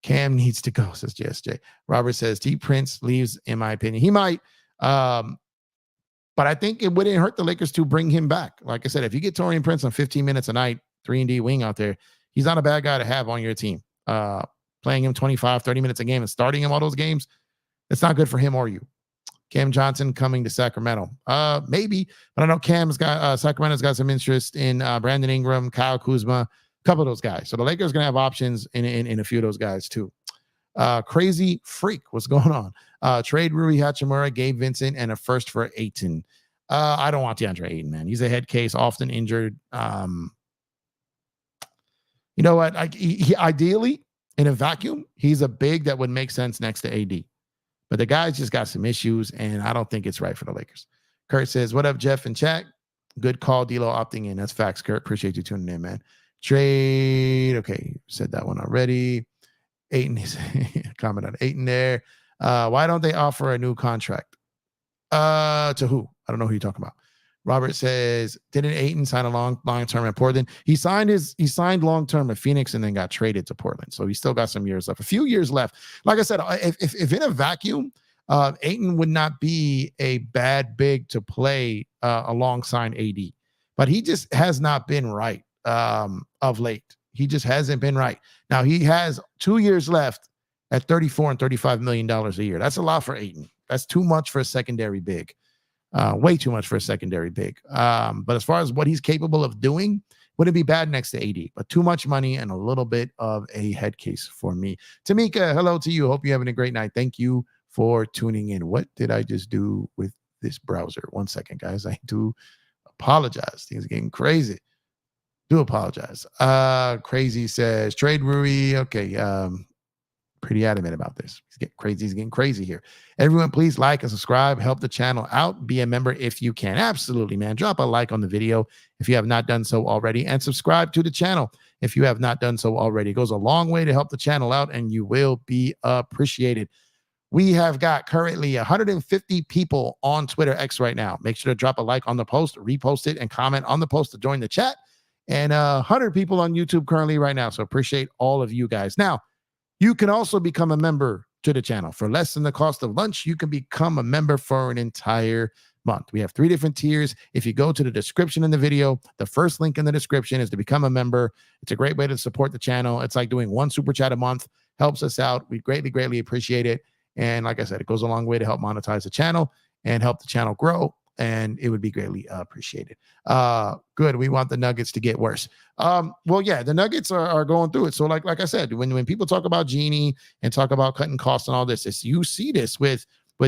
S1: Cam needs to go, says JSJ. Robert says, T. Prince leaves, in my opinion. He might. But I think it wouldn't hurt the Lakers to bring him back. Like I said, if you get Taurean Prince on 15 minutes a night, 3-and-D wing out there, he's not a bad guy to have on your team. Playing him 25, 30 minutes a game and starting him all those games, it's not good for him or you. Cam Johnson coming to Sacramento. Maybe, but I know Sacramento's got some interest in Brandon Ingram, Kyle Kuzma, a couple of those guys. So the Lakers going to have options in a few of those guys too. Crazy freak, what's going on? Trade Rui Hachimura, Gabe Vincent, and a first for Ayton. I don't want DeAndre Ayton, man. He's a head case, often injured. You know what? He ideally, in a vacuum, he's a big that would make sense next to AD. But the guy's just got some issues, and I don't think it's right for the Lakers. Kurt says, what up, Jeff and chat? Good call, D'Lo opting in. That's facts, Kurt. Appreciate you tuning in, man. Trade. Okay, said that one already. Ayton is comment on Ayton there. Why don't they offer a new contract? To who? I don't know who you're talking about. Robert says, didn't Ayton sign a long-term at Portland? He signed long-term at Phoenix and then got traded to Portland. So he's still got some years left. A few years left. Like I said, if in a vacuum, Ayton would not be a bad big to play alongside AD. But he just has not been right of late. He just hasn't been right. Now he has 2 years left at $34 and $35 million a year. That's a lot for Ayton. That's too much for a secondary big. Way too much for a secondary big. But as far as what he's capable of doing, wouldn't be bad next to AD. But too much money and a little bit of a head case for me. Tamika, hello to you. Hope you're having a great night. Thank you for tuning in. What did I just do with this browser? 1 second, guys. I do apologize. Things are getting crazy. Do apologize. Crazy says, trade Rui. Okay. Pretty adamant about this. He's getting crazy here. Everyone, please like and subscribe. Help the channel out. Be a member if you can. Absolutely, man. Drop a like on the video if you have not done so already. And subscribe to the channel if you have not done so already. It goes a long way to help the channel out, and you will be appreciated. We have got currently 150 people on Twitter X right now. Make sure to drop a like on the post, repost it, and comment on the post to join the chat. And 100 people on YouTube currently right now. So appreciate all of you guys. Now, you can also become a member to the channel. For less than the cost of lunch, you can become a member for an entire month. We have 3 different tiers. If you go to the description in the video, the first link in the description is to become a member. It's a great way to support the channel. It's like doing 1 super chat a month. Helps us out. We greatly, greatly appreciate it. And like I said, it goes a long way to help monetize the channel and help the channel grow. and it would be greatly appreciated. Good. We want the Nuggets to get worse. Well, yeah, the Nuggets are going through it. So, like I said, when people talk about Genie and talk about cutting costs and all this, you see this with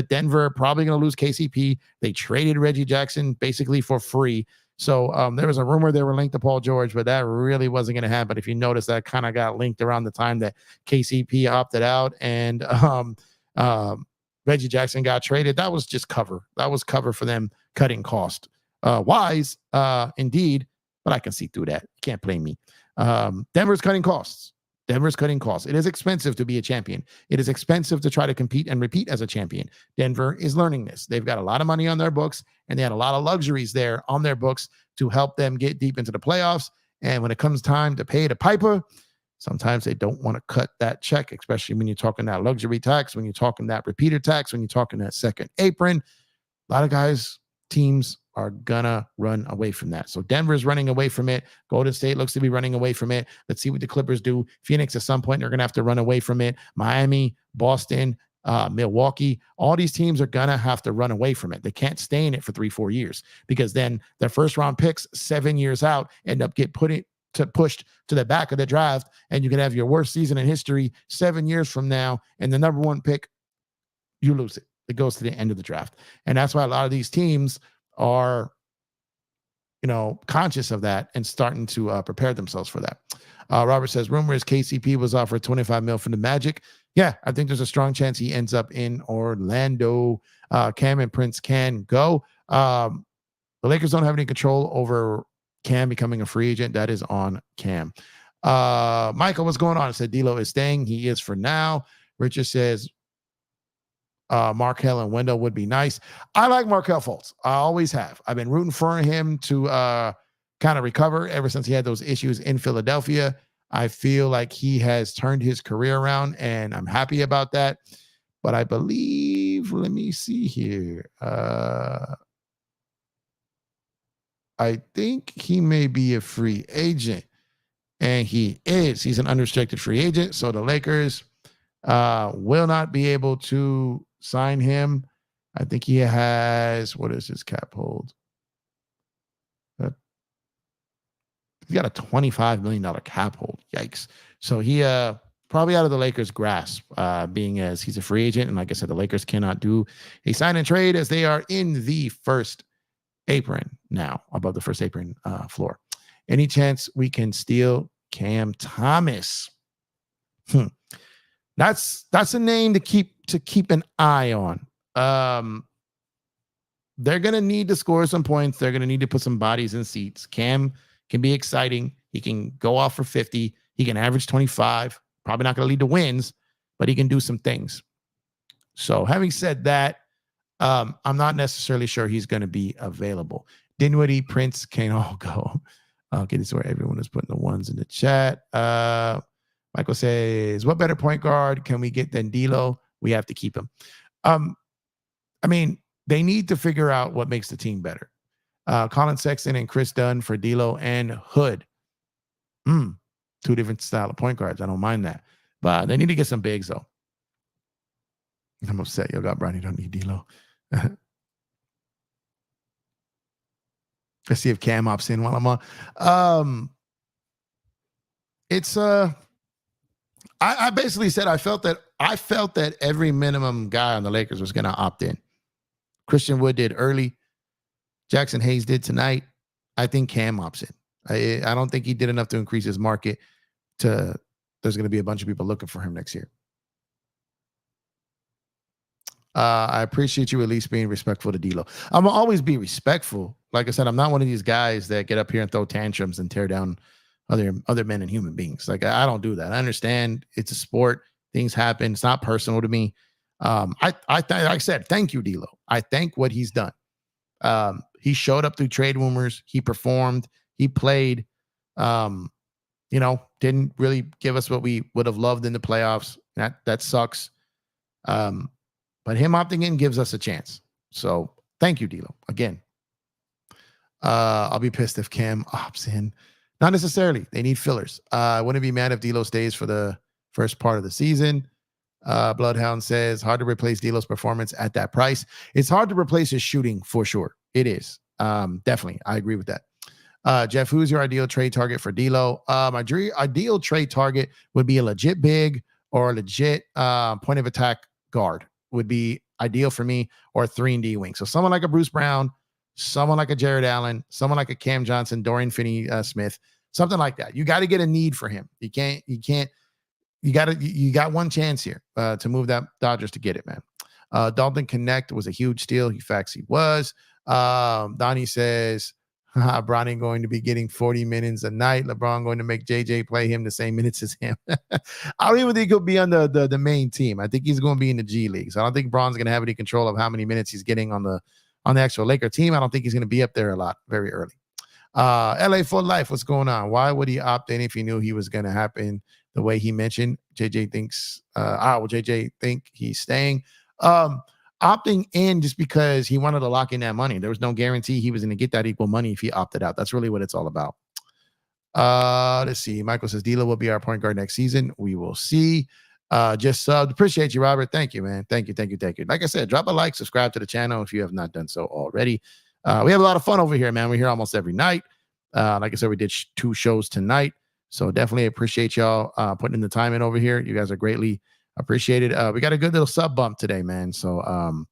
S1: Denver probably going to lose KCP. They traded Reggie Jackson basically for free. So there was a rumor they were linked to Paul George, but that really wasn't going to happen. If you notice, that kind of got linked around the time that KCP opted out and Reggie Jackson got traded. That was just cover. That was cover for them cutting cost. Wise, indeed, but I can see through that. You can't blame me. Denver's cutting costs. Denver's cutting costs. It is expensive to be a champion. It is expensive to try to compete and repeat as a champion. Denver is learning this. They've got a lot of money on their books, and they had a lot of luxuries there on their books to help them get deep into the playoffs. And when it comes time to pay the piper, sometimes they don't want to cut that check, especially when you're talking that luxury tax, when you're talking that repeater tax, when you're talking that second apron. A lot of guys, teams are gonna run away from that. So Denver's running away from it. Golden State looks to be running away from it. Let's see what the Clippers do. Phoenix, at some point, they're gonna have to run away from it. Miami, Boston, Milwaukee, all these teams are gonna have to run away from it. They can't stay in it for 3-4 years, because then their first round picks 7 years out end up pushed to the back of the draft, and you can have your worst season in history 7 years from now, and the number one pick, you lose it. It goes to the end of the draft. And that's why a lot of these teams are, conscious of that and starting to prepare themselves for that. Robert says, rumor is KCP was offered $25 million from the Magic. Yeah, I think there's a strong chance he ends up in Orlando. Cam and Prince can go. The Lakers don't have any control over Cam becoming a free agent. That is on Cam. Michael, what's going on? I said D'Lo is staying. He is for now. Richard says, Markelle and Wendell would be nice. I like Markelle Fultz. I always have. I've been rooting for him to kind of recover ever since he had those issues in Philadelphia. I feel like he has turned his career around, and I'm happy about that. But I believe, let me see here. I think he may be a free agent, and he is. He's an unrestricted free agent, so the Lakers will not be able to sign him. I think he has, what is his cap hold? He's got a $25 million cap hold. Yikes. So he probably out of the Lakers' grasp, being as he's a free agent. And like I said, the Lakers cannot do a sign and trade as they are in the first apron now, above the first apron floor. Any chance we can steal Cam Thomas? That's a name to keep an eye on. They're going to need to score some points. They're going to need to put some bodies in seats. Cam can be exciting. He can go off for 50. He can average 25. Probably not going to lead to wins, but he can do some things. So having said that, I'm not necessarily sure he's going to be available. Dinwiddie, Prince can all go. Okay, this is where everyone is putting the ones in the chat. Michael says, what better point guard can we get than D'Lo? We have to keep him. I mean, they need to figure out what makes the team better. Colin Sexton and Chris Dunn for D'Lo and Hood. Two different style of point guards. I don't mind that. But they need to get some bigs, though. I'm upset. Yo, got Bronny don't need D'Lo. Let's see if Cam opts in while I'm on. It's I basically said I felt that every minimum guy on the Lakers was going to opt in. Christian Wood did early. Jackson Hayes did tonight. I think Cam opts in. I don't think he did enough to increase his market. There's going to be a bunch of people looking for him next year. I appreciate you at least being respectful to D'Lo. I'm gonna always be respectful. Like I said, I'm not one of these guys that get up here and throw tantrums and tear down other men and human beings. Like I don't do that. I understand it's a sport. Things happen. It's not personal to me. I said, thank you, D'Lo. I thank what he's done. He showed up through trade rumors. He performed. He played. Didn't really give us what we would have loved in the playoffs. That sucks. But him opting in gives us a chance. So thank you, D'Lo. Again, I'll be pissed if Cam opts in. Not necessarily. They need fillers. I wouldn't be mad if D'Lo stays for the first part of the season. Bloodhound says, hard to replace D'Lo's performance at that price. It's hard to replace his shooting for sure. It is. Definitely. I agree with that. Jeff, who's your ideal trade target for D'Lo? My ideal trade target would be a legit big or a legit point of attack guard would be ideal for me, or a 3-and-D wing. So someone like a Bruce Brown, someone like a Jared Allen, someone like a Cam Johnson, Dorian Finney-Smith, something like that. You got to get a need for him. You got one chance here to move that Dodgers to get it, man. Dalton Connect was a huge steal. He was. Donnie says, Bronny going to be getting 40 minutes a night. LeBron going to make JJ play him the same minutes as him. I don't even think he'll be on the main team. I think he's going to be in the G League. So I don't think Bron's going to have any control of how many minutes he's getting on the actual Laker team. I don't think he's going to be up there a lot very early. LA for life. What's going on? Why would he opt in if he knew he was going to happen the way he mentioned? JJ thinks, JJ think he's staying. Opting in just because he wanted to lock in that money. There was no guarantee he was going to get that equal money if he opted out. That's really what it's all about. Let's see. Michael says D'Lo will be our point guard next season. We will see. Just appreciate you, Robert. Thank you, man. Thank you. Like I said, drop a like, subscribe to the channel if you have not done so already. We have a lot of fun over here, man. We're here almost every night. Like I said, we did 2 shows tonight. So definitely appreciate y'all putting in the time in over here. You guys are greatly appreciated. We got a good little sub bump today, man. So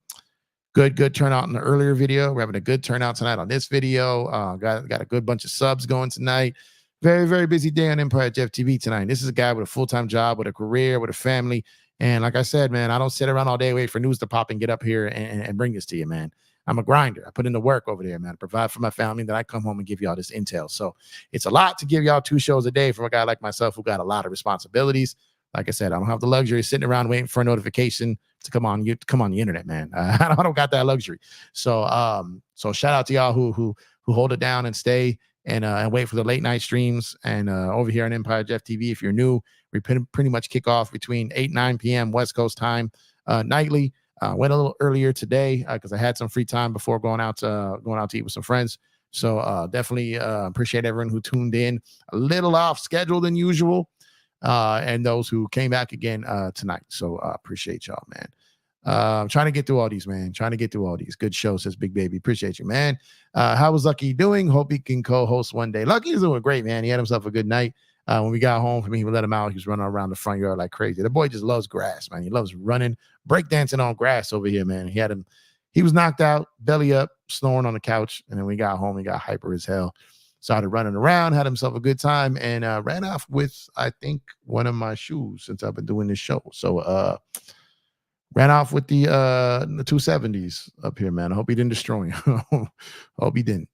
S1: good turnout in the earlier video. We're having a good turnout tonight on this video. Got a good bunch of subs going tonight. Very, very busy day on Empire Jeff TV tonight. This is a guy with a full-time job, with a career, with a family. And like I said, man, I don't sit around all day, wait for news to pop and get up here and bring this to you, man. I'm a grinder. I put in the work over there, man. I provide for my family. Then I come home and give y'all this intel. So it's a lot to give y'all 2 shows a day from a guy like myself who got a lot of responsibilities. Like I said, I don't have the luxury of sitting around waiting for a notification to come on the internet, man. I don't got that luxury. So shout out to y'all who hold it down and stay and wait for the late night streams. And over here on Empire Jeff TV, if you're new, we pretty much kick off between 8 9 p.m. West Coast time nightly. Went a little earlier today because I had some free time before going out to eat with some friends. So definitely appreciate everyone who tuned in a little off schedule than usual. And those who came back again tonight. So appreciate y'all, man. Trying to get through all these, man. Trying to get through all these. Good show, says Big Baby. Appreciate you, man. How was Lucky doing? Hope he can co-host one day. Lucky's doing great, man. He had himself a good night. When we got home from him, we let him out. He was running around the front yard like crazy. The boy just loves grass, man. He loves running, breakdancing on grass over here, man. He was knocked out, belly up, snoring on the couch. And then we got home, he got hyper as hell. Started running around, had himself a good time, and ran off with, I think, one of my shoes since I've been doing this show. So ran off with the 270s up here, man. I hope he didn't destroy him. Hope he didn't.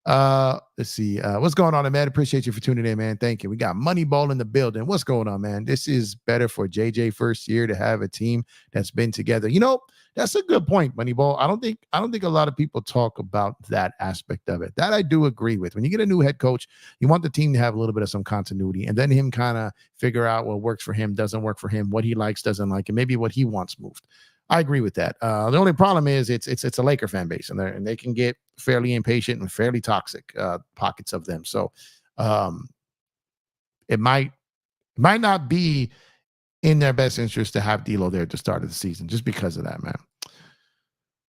S1: Let's see. What's going on, man? Appreciate you for tuning in, man. Thank you. We got Moneyball in the building. What's going on, man? This is better for JJ first year to have a team that's been together. You know, that's a good point, Moneyball. I don't think a lot of people talk about that aspect of it. That I do agree with. When you get a new head coach, you want the team to have a little bit of some continuity, and then him kind of figure out what works for him, doesn't work for him, what he likes, doesn't like, and maybe what he wants moved. I agree with that. The only problem is it's a Laker fan base, and they can get fairly impatient and fairly toxic pockets of them. So it might not be in their best interest to have D'Lo there at the start of the season, just because of that, man.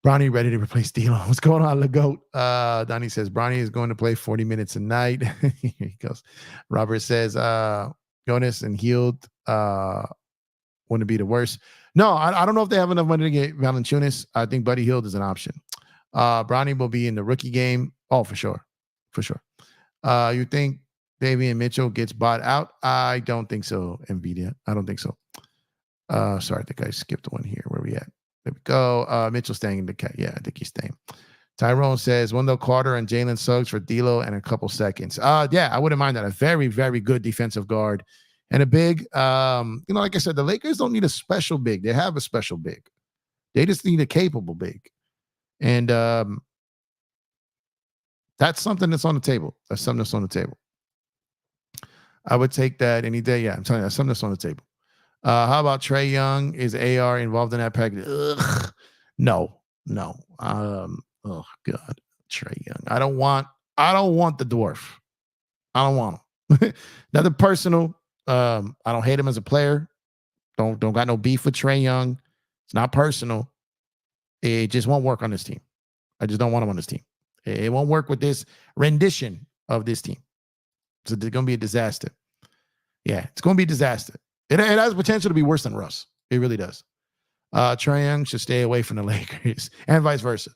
S1: Bronny ready to replace D'Lo. What's going on, LeGoat? Donnie says Bronny is going to play 40 minutes a night. Here he goes. Robert says Jonas and Healed wouldn't be the worst. No, I don't know if they have enough money to get Valanciunas. I think Buddy Hield is an option. Bronny will be in the rookie game. Oh, for sure. You think Davion Mitchell gets bought out? I don't think so, NVIDIA. I don't think so. Sorry, I think I skipped one here. Where we at? There we go. Mitchell staying in the cat. Yeah, I think he's staying. Tyrone says Wendell Carter and Jalen Suggs for D'Lo and a couple seconds. Yeah, I wouldn't mind that. A very, very good defensive guard and a big. Like I said, the Lakers don't need a special big. They have a special big. They just need a capable big. And that's something that's on the table. I would take that any day. Yeah, I'm telling you, that's something that's on the table. How about Trae Young? Is AR involved in that package? Ugh, no. Oh God, Trae Young. I don't want the dwarf. I don't want him. Nothing personal. I don't hate him as a player. Don't got no beef with Trae Young. It's not personal. It just won't work on this team. I just don't want him on this team. It won't work with this rendition of this team. So it's going to be a disaster. Yeah, it's going to be a disaster. It has potential to be worse than Russ. It really does. Trae Young should stay away from the Lakers and vice versa.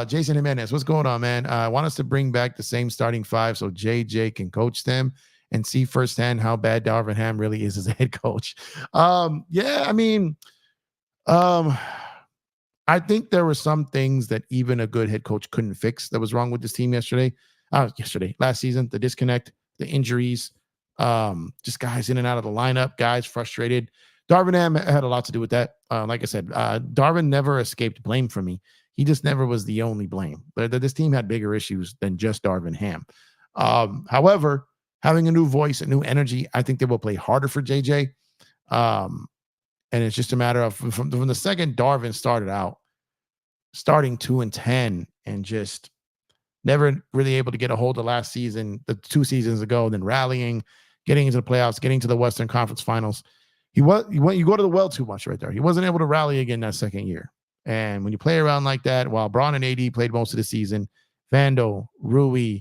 S1: Jason Jimenez, what's going on, man? I want us to bring back the same starting five so JJ can coach them and see firsthand how bad Darvin Ham really is as a head coach. Yeah, I mean, I think there were some things that even a good head coach couldn't fix that was wrong with this team last season, the disconnect, the injuries, just guys in and out of the lineup, guys frustrated. Darvin Ham had a lot to do with that. Like I said, Darvin never escaped blame from me. He just never was the only blame. But this team had bigger issues than just Darvin Ham. However, having a new voice, a new energy, I think they will play harder for JJ. And it's just a matter of from the second Darvin started out, starting 2-10 and just never really able to get a hold of last season, the 2 seasons ago, then rallying, getting into the playoffs, getting to the Western Conference Finals. You go to the well too much right there. He wasn't able to rally again that second year. And when you play around like that, while Braun and AD played most of the season, Vando, Rui,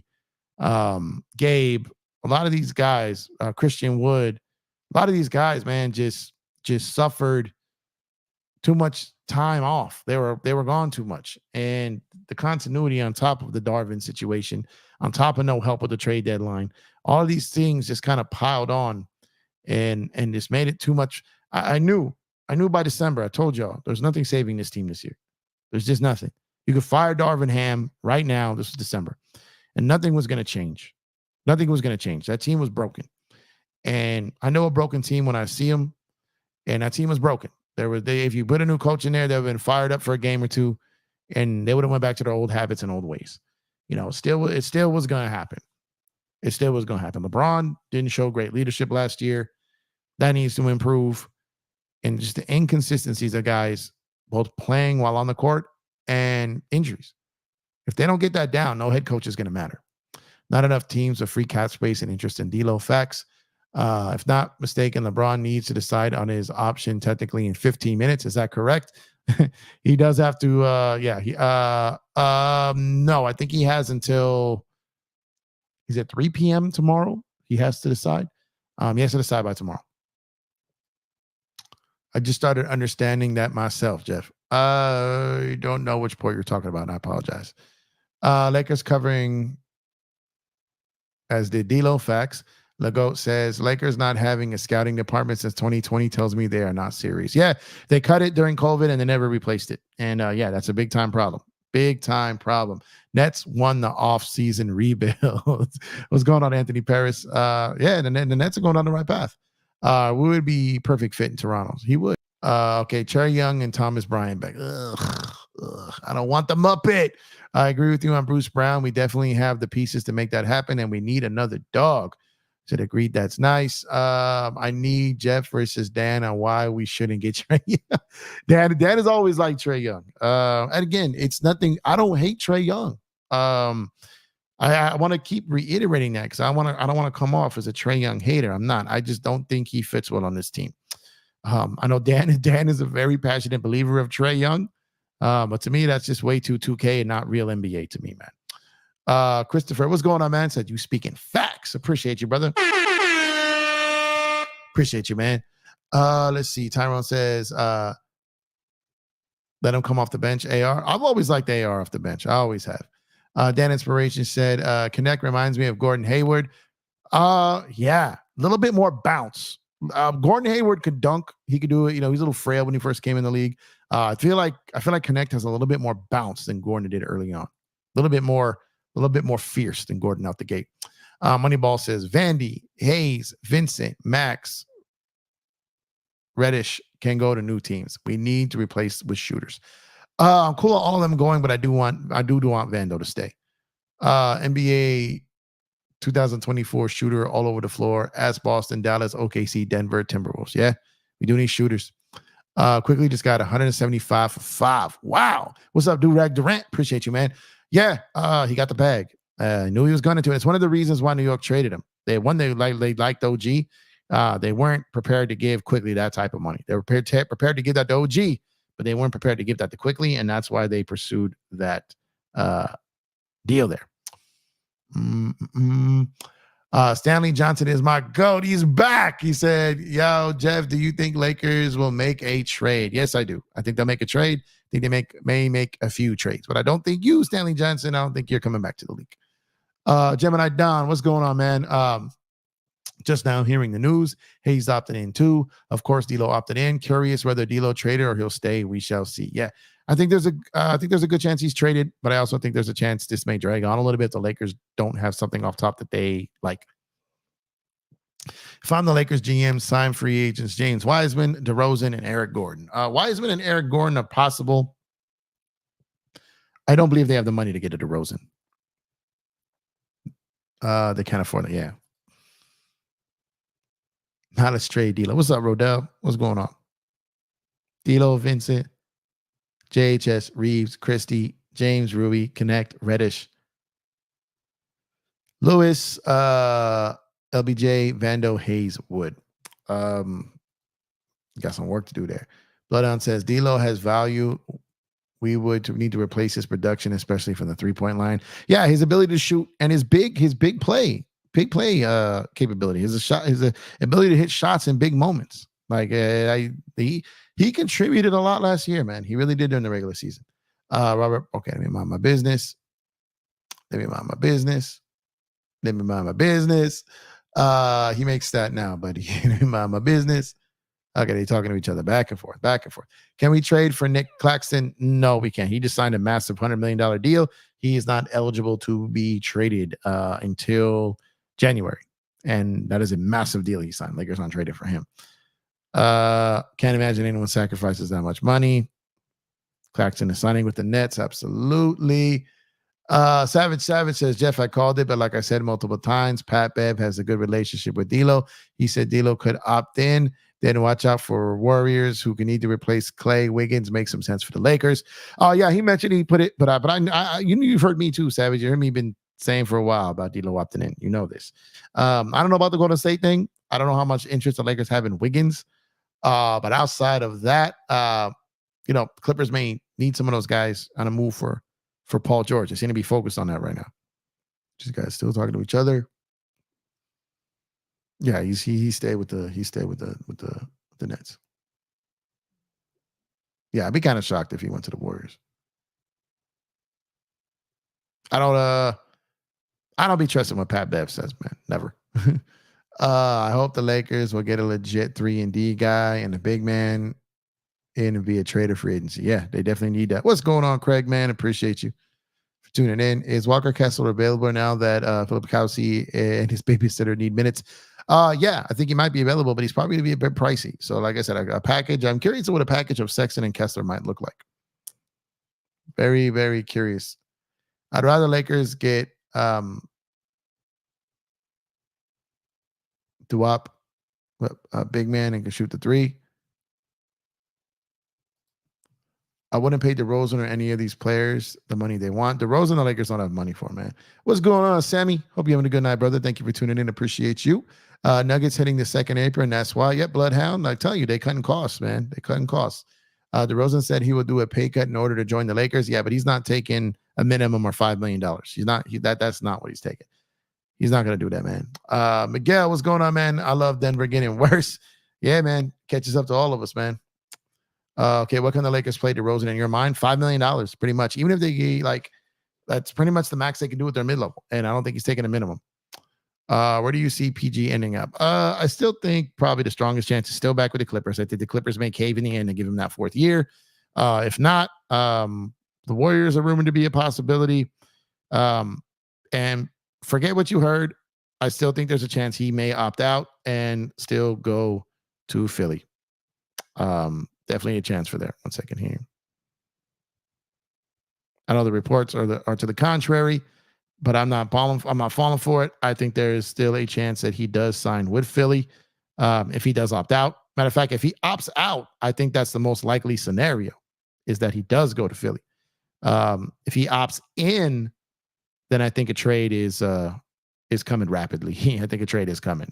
S1: Gabe, a lot of these guys, Christian Wood, a lot of these guys, man, just suffered too much time off. They were gone too much. And the continuity on top of the Darvin situation, on top of no help with the trade deadline, all of these things just kind of piled on and just made it too much. I knew by December, I told y'all, there's nothing saving this team this year. There's just nothing. You could fire Darvin Ham right now. This is December. And nothing was going to change. Nothing was going to change. That team was broken. And I know a broken team when I see them. And that team was broken. If you put a new coach in there, they would have been fired up for a game or two, and they would have went back to their old habits and old ways. You know, it still was going to happen. It still was going to happen. LeBron didn't show great leadership last year. That needs to improve. And just the inconsistencies of guys both playing while on the court and injuries. If they don't get that down, no head coach is going to matter. Not enough teams with free cap space and interest in D'Lo. Facts. If not mistaken, LeBron needs to decide on his option technically in 15 minutes. Is that correct? He does have to. No, I think he has until. Is it 3 p.m. tomorrow? He has to decide. He has to decide by tomorrow. I just started understanding that myself, Jeff. I don't know which point you're talking about. I apologize. Lakers covering as the D'Lo. Facts. Legault says Lakers not having a scouting department since 2020 tells me they are not serious. Yeah, they cut it during COVID and they never replaced it. And yeah, that's a big time problem. Big time problem. Nets won the offseason rebuild. What's going on, Anthony Paris? Yeah, the Nets are going on the right path. We would be perfect fit in Toronto. He would. Okay, Trae Young and Thomas Bryant back. Ugh, I don't want the Muppet. I agree with you on Bruce Brown. We definitely have the pieces to make that happen, and we need another dog. Said agreed. That's nice. I need Jeff versus Dan on why we shouldn't get Trae Young. Dan is always like Trae Young. And again, it's nothing. I don't hate Trae Young. I want to keep reiterating that because I don't want to come off as a Trae Young hater. I'm not. I just don't think he fits well on this team. I know Dan is a very passionate believer of Trae Young. But to me, that's just way too 2K and not real NBA to me, man. Christopher, what's going on, man? Said you speaking facts. Appreciate you, brother. Appreciate you, man. Let's see. Tyrone says, let him come off the bench. AR. I've always liked AR off the bench. I always have. Dan Inspiration said, Connect reminds me of Gordon Hayward. Yeah, a little bit more bounce. Gordon Hayward could dunk. He could do it. You know, he's a little frail when he first came in the league. I feel like Connect has a little bit more bounce than Gordon did early on. A little bit more fierce than Gordon out the gate. Moneyball says Vandy, Hayes, Vincent, Max, Reddish can go to new teams. We need to replace with shooters. I'm cool with all of them going, but I do want Vando to stay. NBA 2024 shooter all over the floor as Boston, Dallas, OKC, Denver, Timberwolves. Yeah, we do need shooters. Quickly just got 175 for 5. Wow. What's up, Durag Durant? Appreciate you, man. Yeah, he got the bag. Knew he was going to. It's one of the reasons why New York traded him. They liked OG. They weren't prepared to give quickly that type of money. They were prepared to give that to OG, but they weren't prepared to give that to quickly, and that's why they pursued that deal there. Stanley Johnson is my GOAT. He's back. He said, yo, Jeff, do you think Lakers will make a trade? Yes, I do. I think they'll make a trade. I think they may make a few trades, but I don't think you, Stanley Johnson, I don't think you're coming back to the league. Gemini Don, what's going on, man? Just now hearing the news, Hayes opted in too. Of course, D'Lo opted in. Curious whether D'Lo traded or he'll stay. We shall see. Yeah, I think there's a good chance he's traded, but I also think there's a chance this may drag on a little bit. The Lakers don't have something off top that they like. If I'm the Lakers GM, sign free agents James Wiseman, DeRozan, and Eric Gordon. Wiseman and Eric Gordon are possible. I don't believe they have the money to get a DeRozan. They can't afford it. Yeah. Not a stray D'Lo. What's up, Rodell? What's going on? D'Lo, Vincent, JHS, Reeves, Christie, James, Rui, Connect, Reddish, Lewis, LBJ, Vando, Hayes, Wood. Got some work to do there. Bloodhound says D'Lo has value. We would need to replace his production, especially from the 3-point line. Yeah, his ability to shoot and his big play capability. His ability to hit shots in big moments. Like he contributed a lot last year, man. He really did during the regular season. Robert, okay, let me mind my business. He makes that now, buddy. Let me mind my business. Okay, they're talking to each other back and forth. Can we trade for Nick Claxton? No, we can't. He just signed a massive $100 million deal. He is not eligible to be traded until January. And that is a massive deal he signed. Lakers not traded for him. Can't imagine anyone sacrifices that much money. Claxton is signing with the Nets. Absolutely. Savage says, Jeff, I called it, but like I said multiple times, Pat Bev has a good relationship with D'Lo. He said D'Lo could opt in. Then watch out for Warriors who can need to replace Clay. Wiggins makes some sense for the Lakers. Oh yeah, he mentioned he put it, but you've heard me too, Savage. You heard me been saying for a while about D'Lo opting in. You know this. I don't know about the Golden State thing. I don't know how much interest the Lakers have in Wiggins. But outside of that, Clippers may need some of those guys on a move for Paul George. They seem to be focused on that right now. These guys still talking to each other. Yeah, he stayed with the Nets. Yeah, I'd be kind of shocked if he went to the Warriors. I don't be trusting what Pat Bev says, man. Never. I hope the Lakers will get a legit 3-and-D guy and a big man in and be a trader free agency. Yeah, they definitely need that. What's going on, Craig, man? Appreciate you for tuning in. Is Walker Kessler available now that Philip Kelsey and his babysitter need minutes? Yeah, I think he might be available, but he's probably going to be a bit pricey. So like I said, a package. I'm curious what a package of Sexton and Kessler might look like. Very, very curious. I'd rather Lakers get Duop, a big man and can shoot the 3. I wouldn't pay DeRozan or any of these players the money they want. DeRozan, the Lakers don't have money for, man. What's going on, Sammy? Hope you're having a good night, brother. Thank you for tuning in. Appreciate you. Nuggets hitting the second apron. That's why. Yep, Bloodhound. I tell you, they cutting costs, man. They cutting costs. DeRozan said he would do a pay cut in order to join the Lakers. Yeah, but he's not taking a minimum or $5 million. He's not. That's not what he's taking. He's not going to do that, man. Miguel, what's going on, man? I love Denver getting worse. Yeah, man. Catches up to all of us, man. Okay, what can the Lakers play DeRozan in your mind? $5 million, pretty much. Even if they that's pretty much the max they can do with their mid-level. And I don't think he's taking a minimum. Where do you see PG ending up? I still think probably the strongest chance is still back with the Clippers. I think the Clippers may cave in the end and give him that 4th year. If not, the Warriors are rumored to be a possibility. And forget what you heard. I still think there's a chance he may opt out and still go to Philly. Definitely a chance for there. 1 second here. I know the reports are to the contrary, but I'm not falling for it. I think there is still a chance that he does sign with Philly if he does opt out. Matter of fact, if he opts out, I think that's the most likely scenario is that he does go to Philly. If he opts in, then I think a trade is coming rapidly. I think a trade is coming.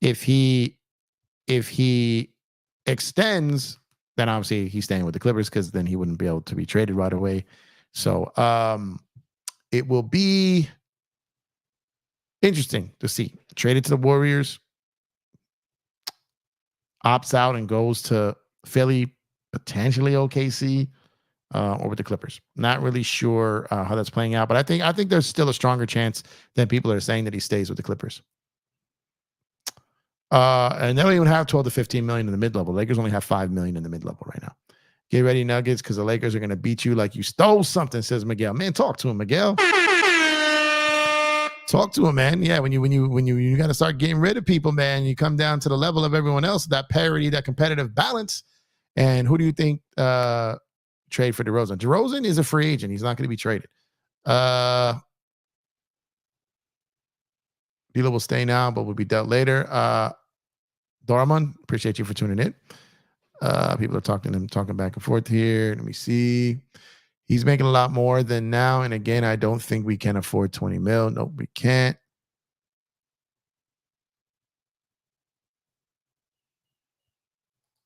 S1: If he extends, then obviously he's staying with the Clippers because then he wouldn't be able to be traded right away. So it will be interesting to see. Traded to the Warriors, opts out and goes to Philly, potentially OKC, or with the Clippers. Not really sure how that's playing out, but I think there's still a stronger chance than people are saying that he stays with the Clippers. And they don't even have 12 to 15 million in the mid-level. Lakers only have 5 million in the mid-level right now. Get ready, Nuggets, because the Lakers are going to beat you like you stole something, says Miguel. Man, talk to him, Miguel. Talk to him, man. Yeah, when you got to start getting rid of people, man, you come down to the level of everyone else, that parity, that competitive balance. And who do you think trade for DeRozan? DeRozan is a free agent. He's not going to be traded. D'Lo will stay now, but will be dealt later. Dorman, appreciate you for tuning in. People are talking back and forth here. Let me see. He's making a lot more than now. And again, I don't think we can afford 20 mil. Nope, we can't.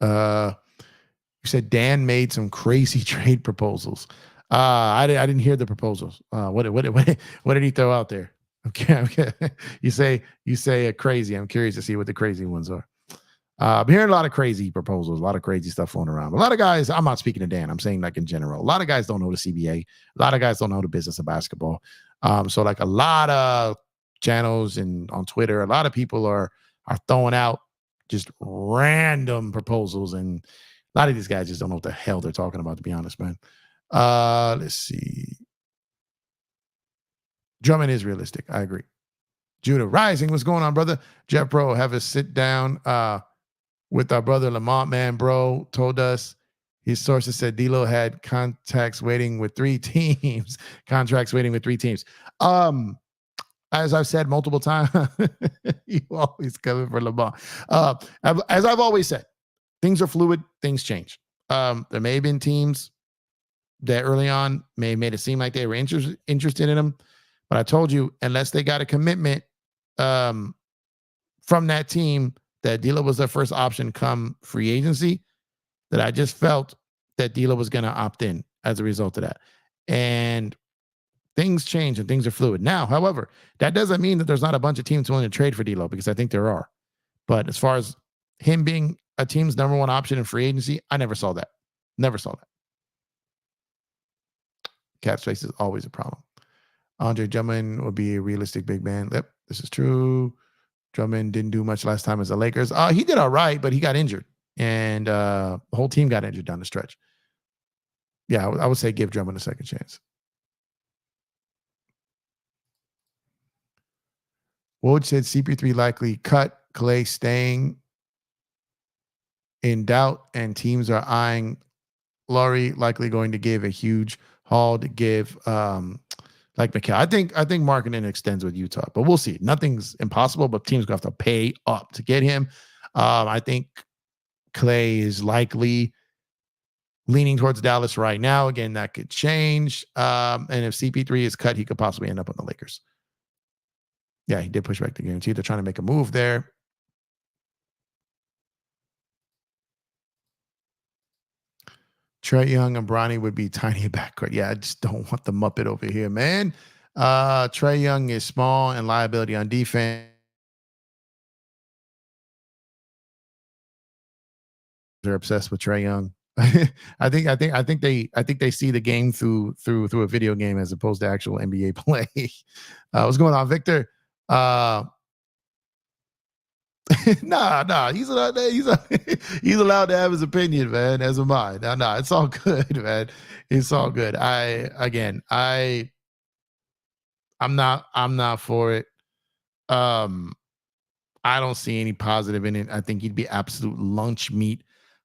S1: You said Dan made some crazy trade proposals. I didn't hear the proposals. What did he throw out there? Okay. You say crazy. I'm curious to see what the crazy ones are. I'm hearing a lot of crazy proposals, a lot of crazy stuff floating around. A lot of guys, I'm not speaking to Dan, I'm saying like in general. A lot of guys don't know the CBA. A lot of guys don't know the business of basketball. So like a lot of channels and on Twitter, a lot of people are throwing out just random proposals, and a lot of these guys just don't know what the hell they're talking about, to be honest, man. Let's see. Drummond is realistic. I agree. Judah Rising, what's going on, brother? Jeff Bro, have a sit down with our brother Lamont, man. Bro told us his sources said D'Lo had contracts waiting with 3 teams. As I've said multiple times, you always coming for Lamont. As I've always said, things are fluid, things change. There may have been teams that early on may have made it seem like they were interested in him, but I told you, unless they got a commitment from that team that D'Lo was their first option come free agency, that I just felt that D'Lo was going to opt in as a result of that. And things change and things are fluid. Now, however, that doesn't mean that there's not a bunch of teams willing to trade for D'Lo, because I think there are. But as far as him being a team's number one option in free agency, I never saw that. Never saw that. Cap space is always a problem. Andre Drummond would be a realistic big man. Yep, this is true. Drummond didn't do much last time as the Lakers. He did all right, but he got injured. And the whole team got injured down the stretch. Yeah, I would say give Drummond a second chance. Woj said CP3 likely cut, Clay staying in doubt, and teams are eyeing Laurie, likely going to give a huge haul to give like McHale. I think Markkanen extends with Utah, but we'll see. Nothing's impossible, but teams going to have to pay up to get him. I think Clay is likely leaning towards Dallas right now. Again, that could change. And if CP3 is cut, he could possibly end up on the Lakers. Yeah, he did push back the guarantee. They're trying to make a move there. Trae Young and Bronny would be tiny backcourt. Yeah, I just don't want the Muppet over here, man. Trae Young is small and liability on defense. They're obsessed with Trae Young. I think they see the game through a video game as opposed to actual NBA play. What's going on, Victor? Nah. He's allowed to have his opinion, man. As am I. Nah. It's all good, man. It's all good. I'm not for it. I don't see any positive in it. I think he'd be absolute lunch meat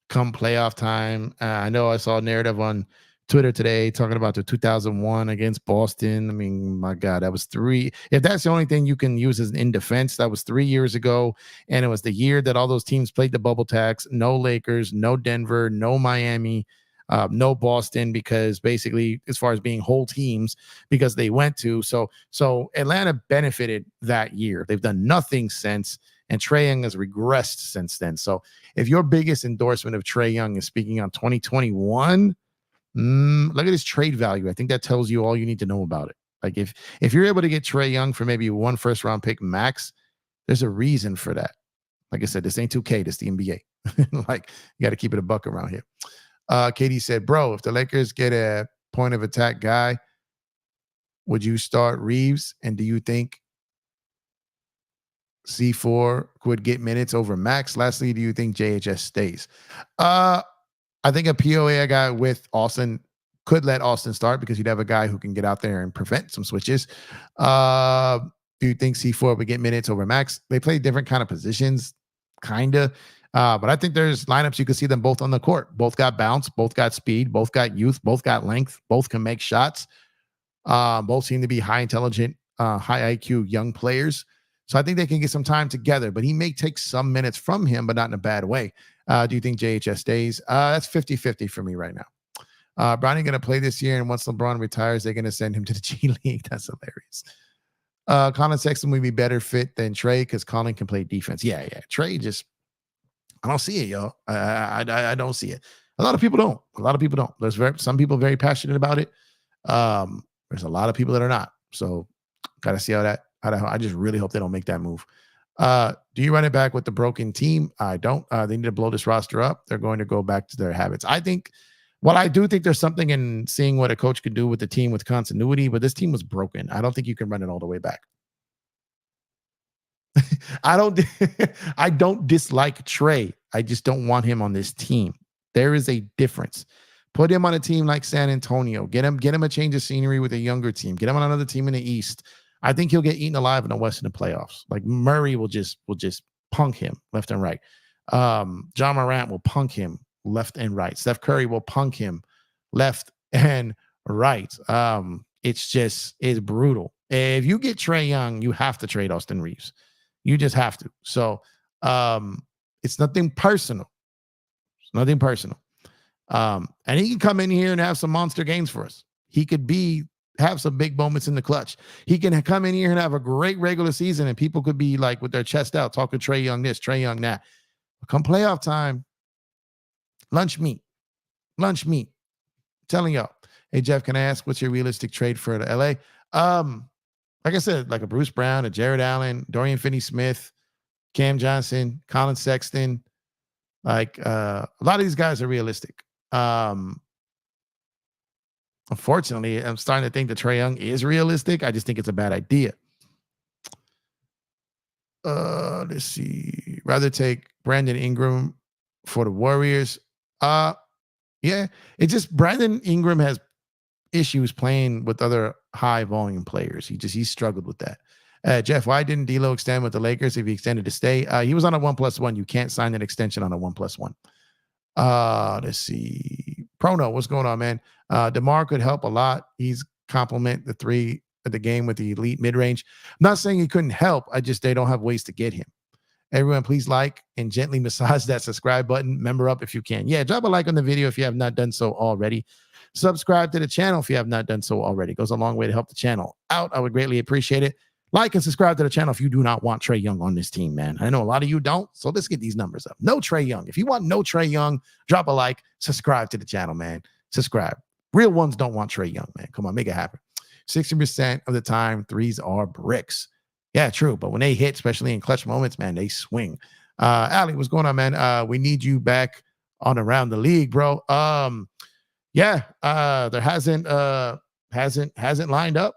S1: come playoff time. I know I saw a narrative on Twitter today talking about the 2001 against Boston. I mean, my God, that was 3. If that's the only thing you can use as in defense, that was 3 years ago. And it was the year that all those teams played the bubble tax. No Lakers, no Denver, no Miami, no Boston, because basically, as far as being whole teams, because they went to. So Atlanta benefited that year. They've done nothing since. and Trae Young has regressed since then. So if your biggest endorsement of Trae Young is speaking on 2021, look at his trade value. I think that tells you all you need to know about it. Like if you're able to get Trae Young for maybe 1 first-round pick max, there's a reason for that. Like I said, this ain't 2K, this the NBA. Like, you got to keep it a buck around here. Katie said, bro, if the Lakers get a point of attack guy, would you start Reeves? And do you think C4 would get minutes over Max? Lastly, do you think JHS stays? I think a POA guy with Austin could let Austin start because you'd have a guy who can get out there and prevent some switches. Do you think C4 would get minutes over Max? They play different kind of positions, kind of. But I think there's lineups you could see them both on the court. Both got bounce, both got speed, both got youth, both got length, both can make shots. Both seem to be high intelligent, high IQ young players. So I think they can get some time together, but he may take some minutes from him, but not in a bad way. Do you think JHS stays? That's 50-50 for me right now. Bronny going to play this year, and once LeBron retires, they're going to send him to the G League. That's hilarious. Colin Sexton would be better fit than Trae because Colin can play defense. Yeah. Trae just, I don't see it, yo. I don't see it. A lot of people don't. There's some people very passionate about it. There's a lot of people that are not. So got to see how that. I just really hope they don't make that move. Do you run it back with the broken team? I don't. They need to blow this roster up. They're going to go back to their habits. I do think there's something in seeing what a coach could do with the team with continuity, but this team was broken. I don't think you can run it all the way back. I don't dislike Trae. I just don't want him on this team. There is a difference. Put him on a team like San Antonio. Get him a change of scenery with a younger team. Get him on another team in the East. I think he'll get eaten alive in the West in the playoffs. Like Murray will just punk him left and right. John Morant will punk him left and right. Steph Curry will punk him left and right. It's brutal. If you get Trae Young, you have to trade Austin Reeves. You just have to. So it's nothing personal. It's nothing personal. And he can come in here and have some monster games for us. He could have some big moments in the clutch. He can come in here and have a great regular season, and people could be like with their chest out talking Trae Young this, Trae Young that. But come playoff time, lunch meat. Telling y'all. Hey Jeff, can I ask what's your realistic trade for the LA? Like I said, like a Bruce Brown, a Jared Allen, Dorian Finney-Smith, Cam Johnson, Colin Sexton. Like a lot of these guys are realistic. Unfortunately, I'm starting to think that Trae Young is realistic. I just think it's a bad idea. Let's see. Rather take Brandon Ingram for the Warriors. Yeah, it's just Brandon Ingram has issues playing with other high volume players. He struggled with that. Jeff, why didn't D'Lo extend with the Lakers if he extended to stay? He was on a 1+1. You can't sign an extension on a 1+1. Let's see. Prono, what's going on, man? DeMar could help a lot. He's complement the three of the game with the elite mid-range. I'm not saying he couldn't help. They don't have ways to get him. Everyone, please like and gently massage that subscribe button. Member up if you can. Yeah, drop a like on the video if you have not done so already. Subscribe to the channel if you have not done so already. It goes a long way to help the channel out. I would greatly appreciate it. Like and subscribe to the channel if you do not want Trae Young on this team, man. I know a lot of you don't, so let's get these numbers up. No Trae Young. If you want no Trae Young, drop a like, subscribe to the channel, man. Subscribe. Real ones don't want Trae Young, man. Come on, make it happen. 60% of the time, threes are bricks. Yeah, true. But when they hit, especially in clutch moments, man, they swing. Allie, what's going on, man? We need you back on Around the League, bro. There hasn't lined up.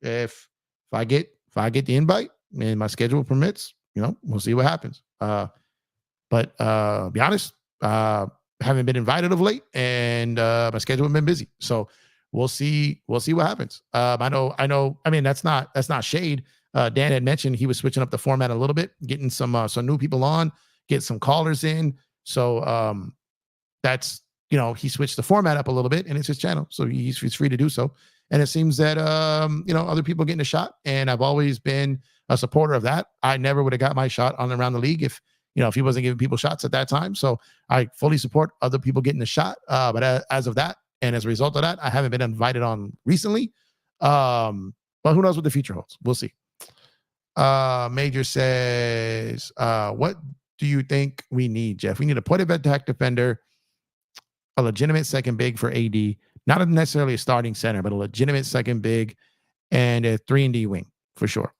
S1: If I get the invite and my schedule permits, we'll see what happens. But be honest, haven't been invited of late, and my schedule has been busy. So we'll see what happens. I know. I mean, that's not shade. Dan had mentioned he was switching up the format a little bit, getting some new people on, get some callers in. So that's he switched the format up a little bit, and it's his channel, so he's free to do so. And it seems that other people getting a shot, and I've always been a supporter of that. I never would have got my shot on Around the League if he wasn't giving people shots at that time. So I fully support other people getting a shot. But as of that, and as a result of that, I haven't been invited on recently. But who knows what the future holds? We'll see. Major says, what do you think we need, Jeff? We need a point of attack defender, a legitimate second big for AD, not necessarily a starting center, but a legitimate second big and a 3-and-D wing for sure.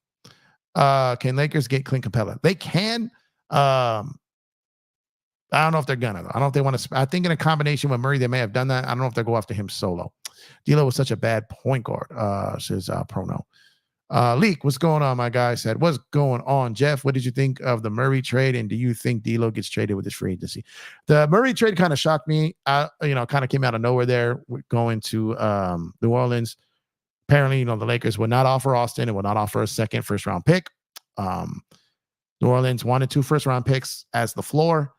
S1: Can Lakers get Clint Capella? They can. I don't know if they're gonna. I don't know if they want to. I think in a combination with Murray, they may have done that. I don't know if they'll go after him solo. D'Lo was such a bad point guard, says Prono. Leak, what's going on, my guy? Said, what's going on, Jeff? What did you think of the Murray trade, and do you think D'Lo gets traded with his free agency? The Murray trade kind of shocked me. Kind of came out of nowhere there, going to New Orleans. Apparently, the Lakers would not offer Austin and would not offer a second first-round pick. New Orleans wanted 2 first-round picks as the floor,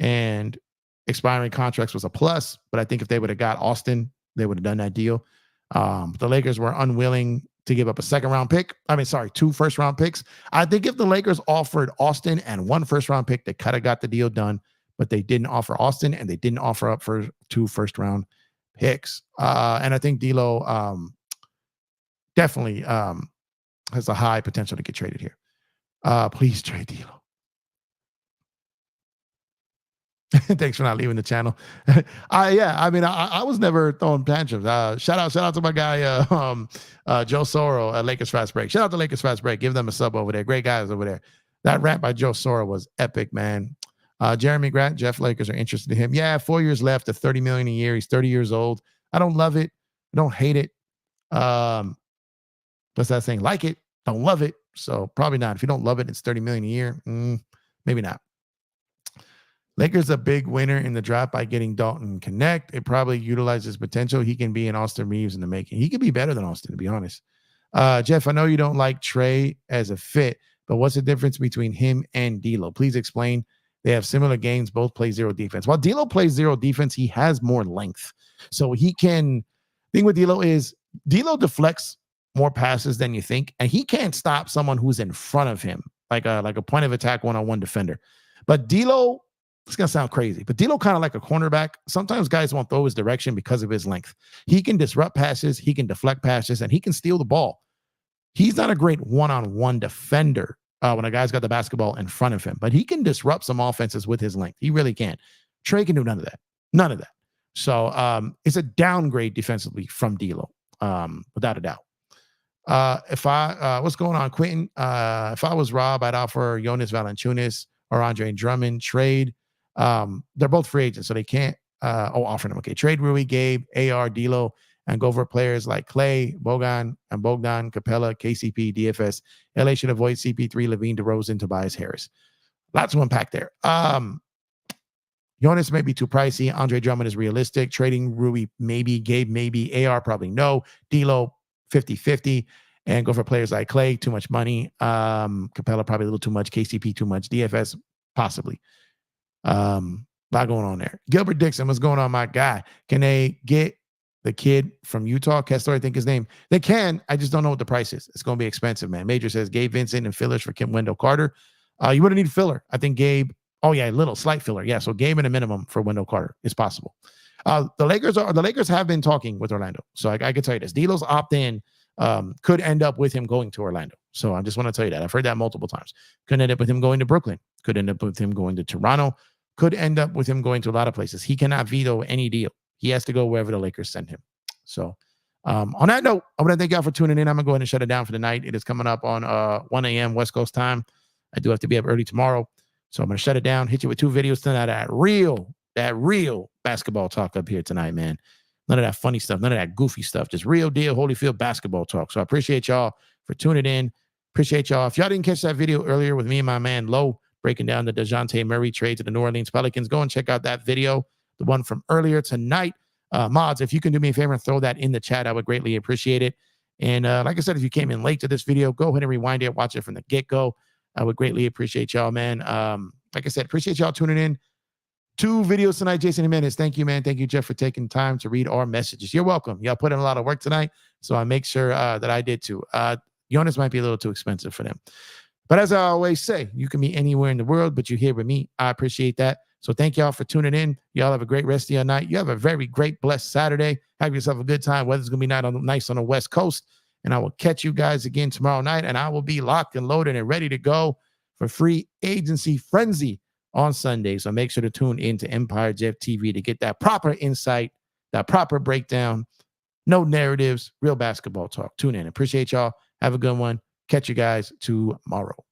S1: and expiring contracts was a plus. But I think if they would have got Austin, they would have done that deal. The Lakers were unwilling to give up a second-round pick. 2 first-round picks. I think if the Lakers offered Austin and 1 first-round pick, they could have got the deal done. But they didn't offer Austin, and they didn't offer up for 2 first-round picks. And I think D'Lo definitely has a high potential to get traded here. Please trade D'Lo. Thanks for not leaving the channel. I was never throwing tantrums. Shout out to my guy Joe Soro at Lakers Fast Break. Shout out to Lakers Fast Break. Give them a sub over there. Great guys over there. That rant by Joe Soro was epic, man. Jeremy Grant, Jeff, Lakers are interested in him. Yeah, 4 years left at $30 million a year. He's 30 years old. I don't love it. I don't hate it. What's that saying? Like it, don't love it. So probably not. If you don't love it, it's $30 million a year. Maybe not. Lakers a big winner in the draft by getting Dalton Connect. It probably utilizes potential. He can be an Austin Reeves in the making. He could be better than Austin, to be honest. Jeff, I know you don't like Trey as a fit, but what's the difference between him and D'Lo? Please explain. They have similar games. Both play zero defense. While D'Lo plays zero defense, he has more length. So he can. The thing with D'Lo is D'Lo deflects more passes than you think, and he can't stop someone who's in front of him, like a point of attack one-on-one defender. But D'Lo, it's going to sound crazy, but D'Lo kind of like a cornerback. Sometimes guys won't throw his direction because of his length. He can disrupt passes, he can deflect passes, and he can steal the ball. He's not a great one-on-one defender when a guy's got the basketball in front of him, but he can disrupt some offenses with his length. He really can. Trey can do none of that. None of that. So it's a downgrade defensively from D'Lo, without a doubt. What's going on, Quentin? If I was Rob, I'd offer Jonas Valanciunas or Andre Drummond trade. They're both free agents, so they can't offer them. Okay, trade Rui, Gabe, AR, D'Lo, and go for players like Clay, Bogdan, Capella, KCP, DFS. LA should avoid CP3, Levine, DeRozan, Tobias Harris. Lots to unpack there. Jonas may be too pricey. Andre Drummond is realistic. Trading Rui, maybe. Gabe, maybe. AR, probably no. D'Lo, 50-50. And go for players like Clay, too much money. Capella, probably a little too much. KCP, too much. DFS, possibly. A lot going on there. Gilbert Dixon, what's going on, my guy? Can they get the kid from Utah? Kessler, I think his name. They can. I just don't know what the price is. It's going to be expensive, man. Major says Gabe Vincent and fillers for Kim Wendell Carter. You wouldn't need filler. I think Gabe. Oh yeah, slight filler. Yeah, so Gabe and a minimum for Wendell Carter is possible. The Lakers have been talking with Orlando, so I can tell you this: D'Lo's opt-in could end up with him going to Orlando. So I just want to tell you that. I've heard that multiple times. Could end up with him going to Brooklyn. Could end up with him going to Toronto. Could end up with him going to a lot of places. He cannot veto any deal. He has to go wherever the Lakers send him. So on that note, I want to thank y'all for tuning in. I'm going to go ahead and shut it down for the night. It is coming up on 1 a.m. West Coast time. I do have to be up early tomorrow. So I'm going to shut it down, hit you with 2 videos tonight. That real basketball talk up here tonight, man. None of that funny stuff, none of that goofy stuff. Just real deal Holyfield basketball talk. So I appreciate y'all for tuning in. Appreciate y'all. If y'all didn't catch that video earlier with me and my man Lowe breaking down the DeJounte Murray trade to the New Orleans Pelicans, go and check out that video, the one from earlier tonight. Mods, if you can do me a favor and throw that in the chat, I would greatly appreciate it. And like I said, if you came in late to this video, go ahead and rewind it, watch it from the get-go. I would greatly appreciate y'all, man. Like I said, appreciate y'all tuning in. 2 videos tonight, Jason Jimenez. Thank you, man. Thank you, Jeff, for taking time to read our messages. You're welcome. Y'all put in a lot of work tonight, so I make sure that I did too. Jonas might be a little too expensive for them. But as I always say, you can be anywhere in the world, but you're here with me. I appreciate that. So thank y'all for tuning in. Y'all have a great rest of your night. You have a very great, blessed Saturday. Have yourself a good time. Weather's going to be nice on the West Coast. And I will catch you guys again tomorrow night. And I will be locked and loaded and ready to go for free agency frenzy on Sunday. So make sure to tune into Empire Jeff TV to get that proper insight, that proper breakdown. No narratives, real basketball talk. Tune in. Appreciate y'all. Have a good one. Catch you guys tomorrow.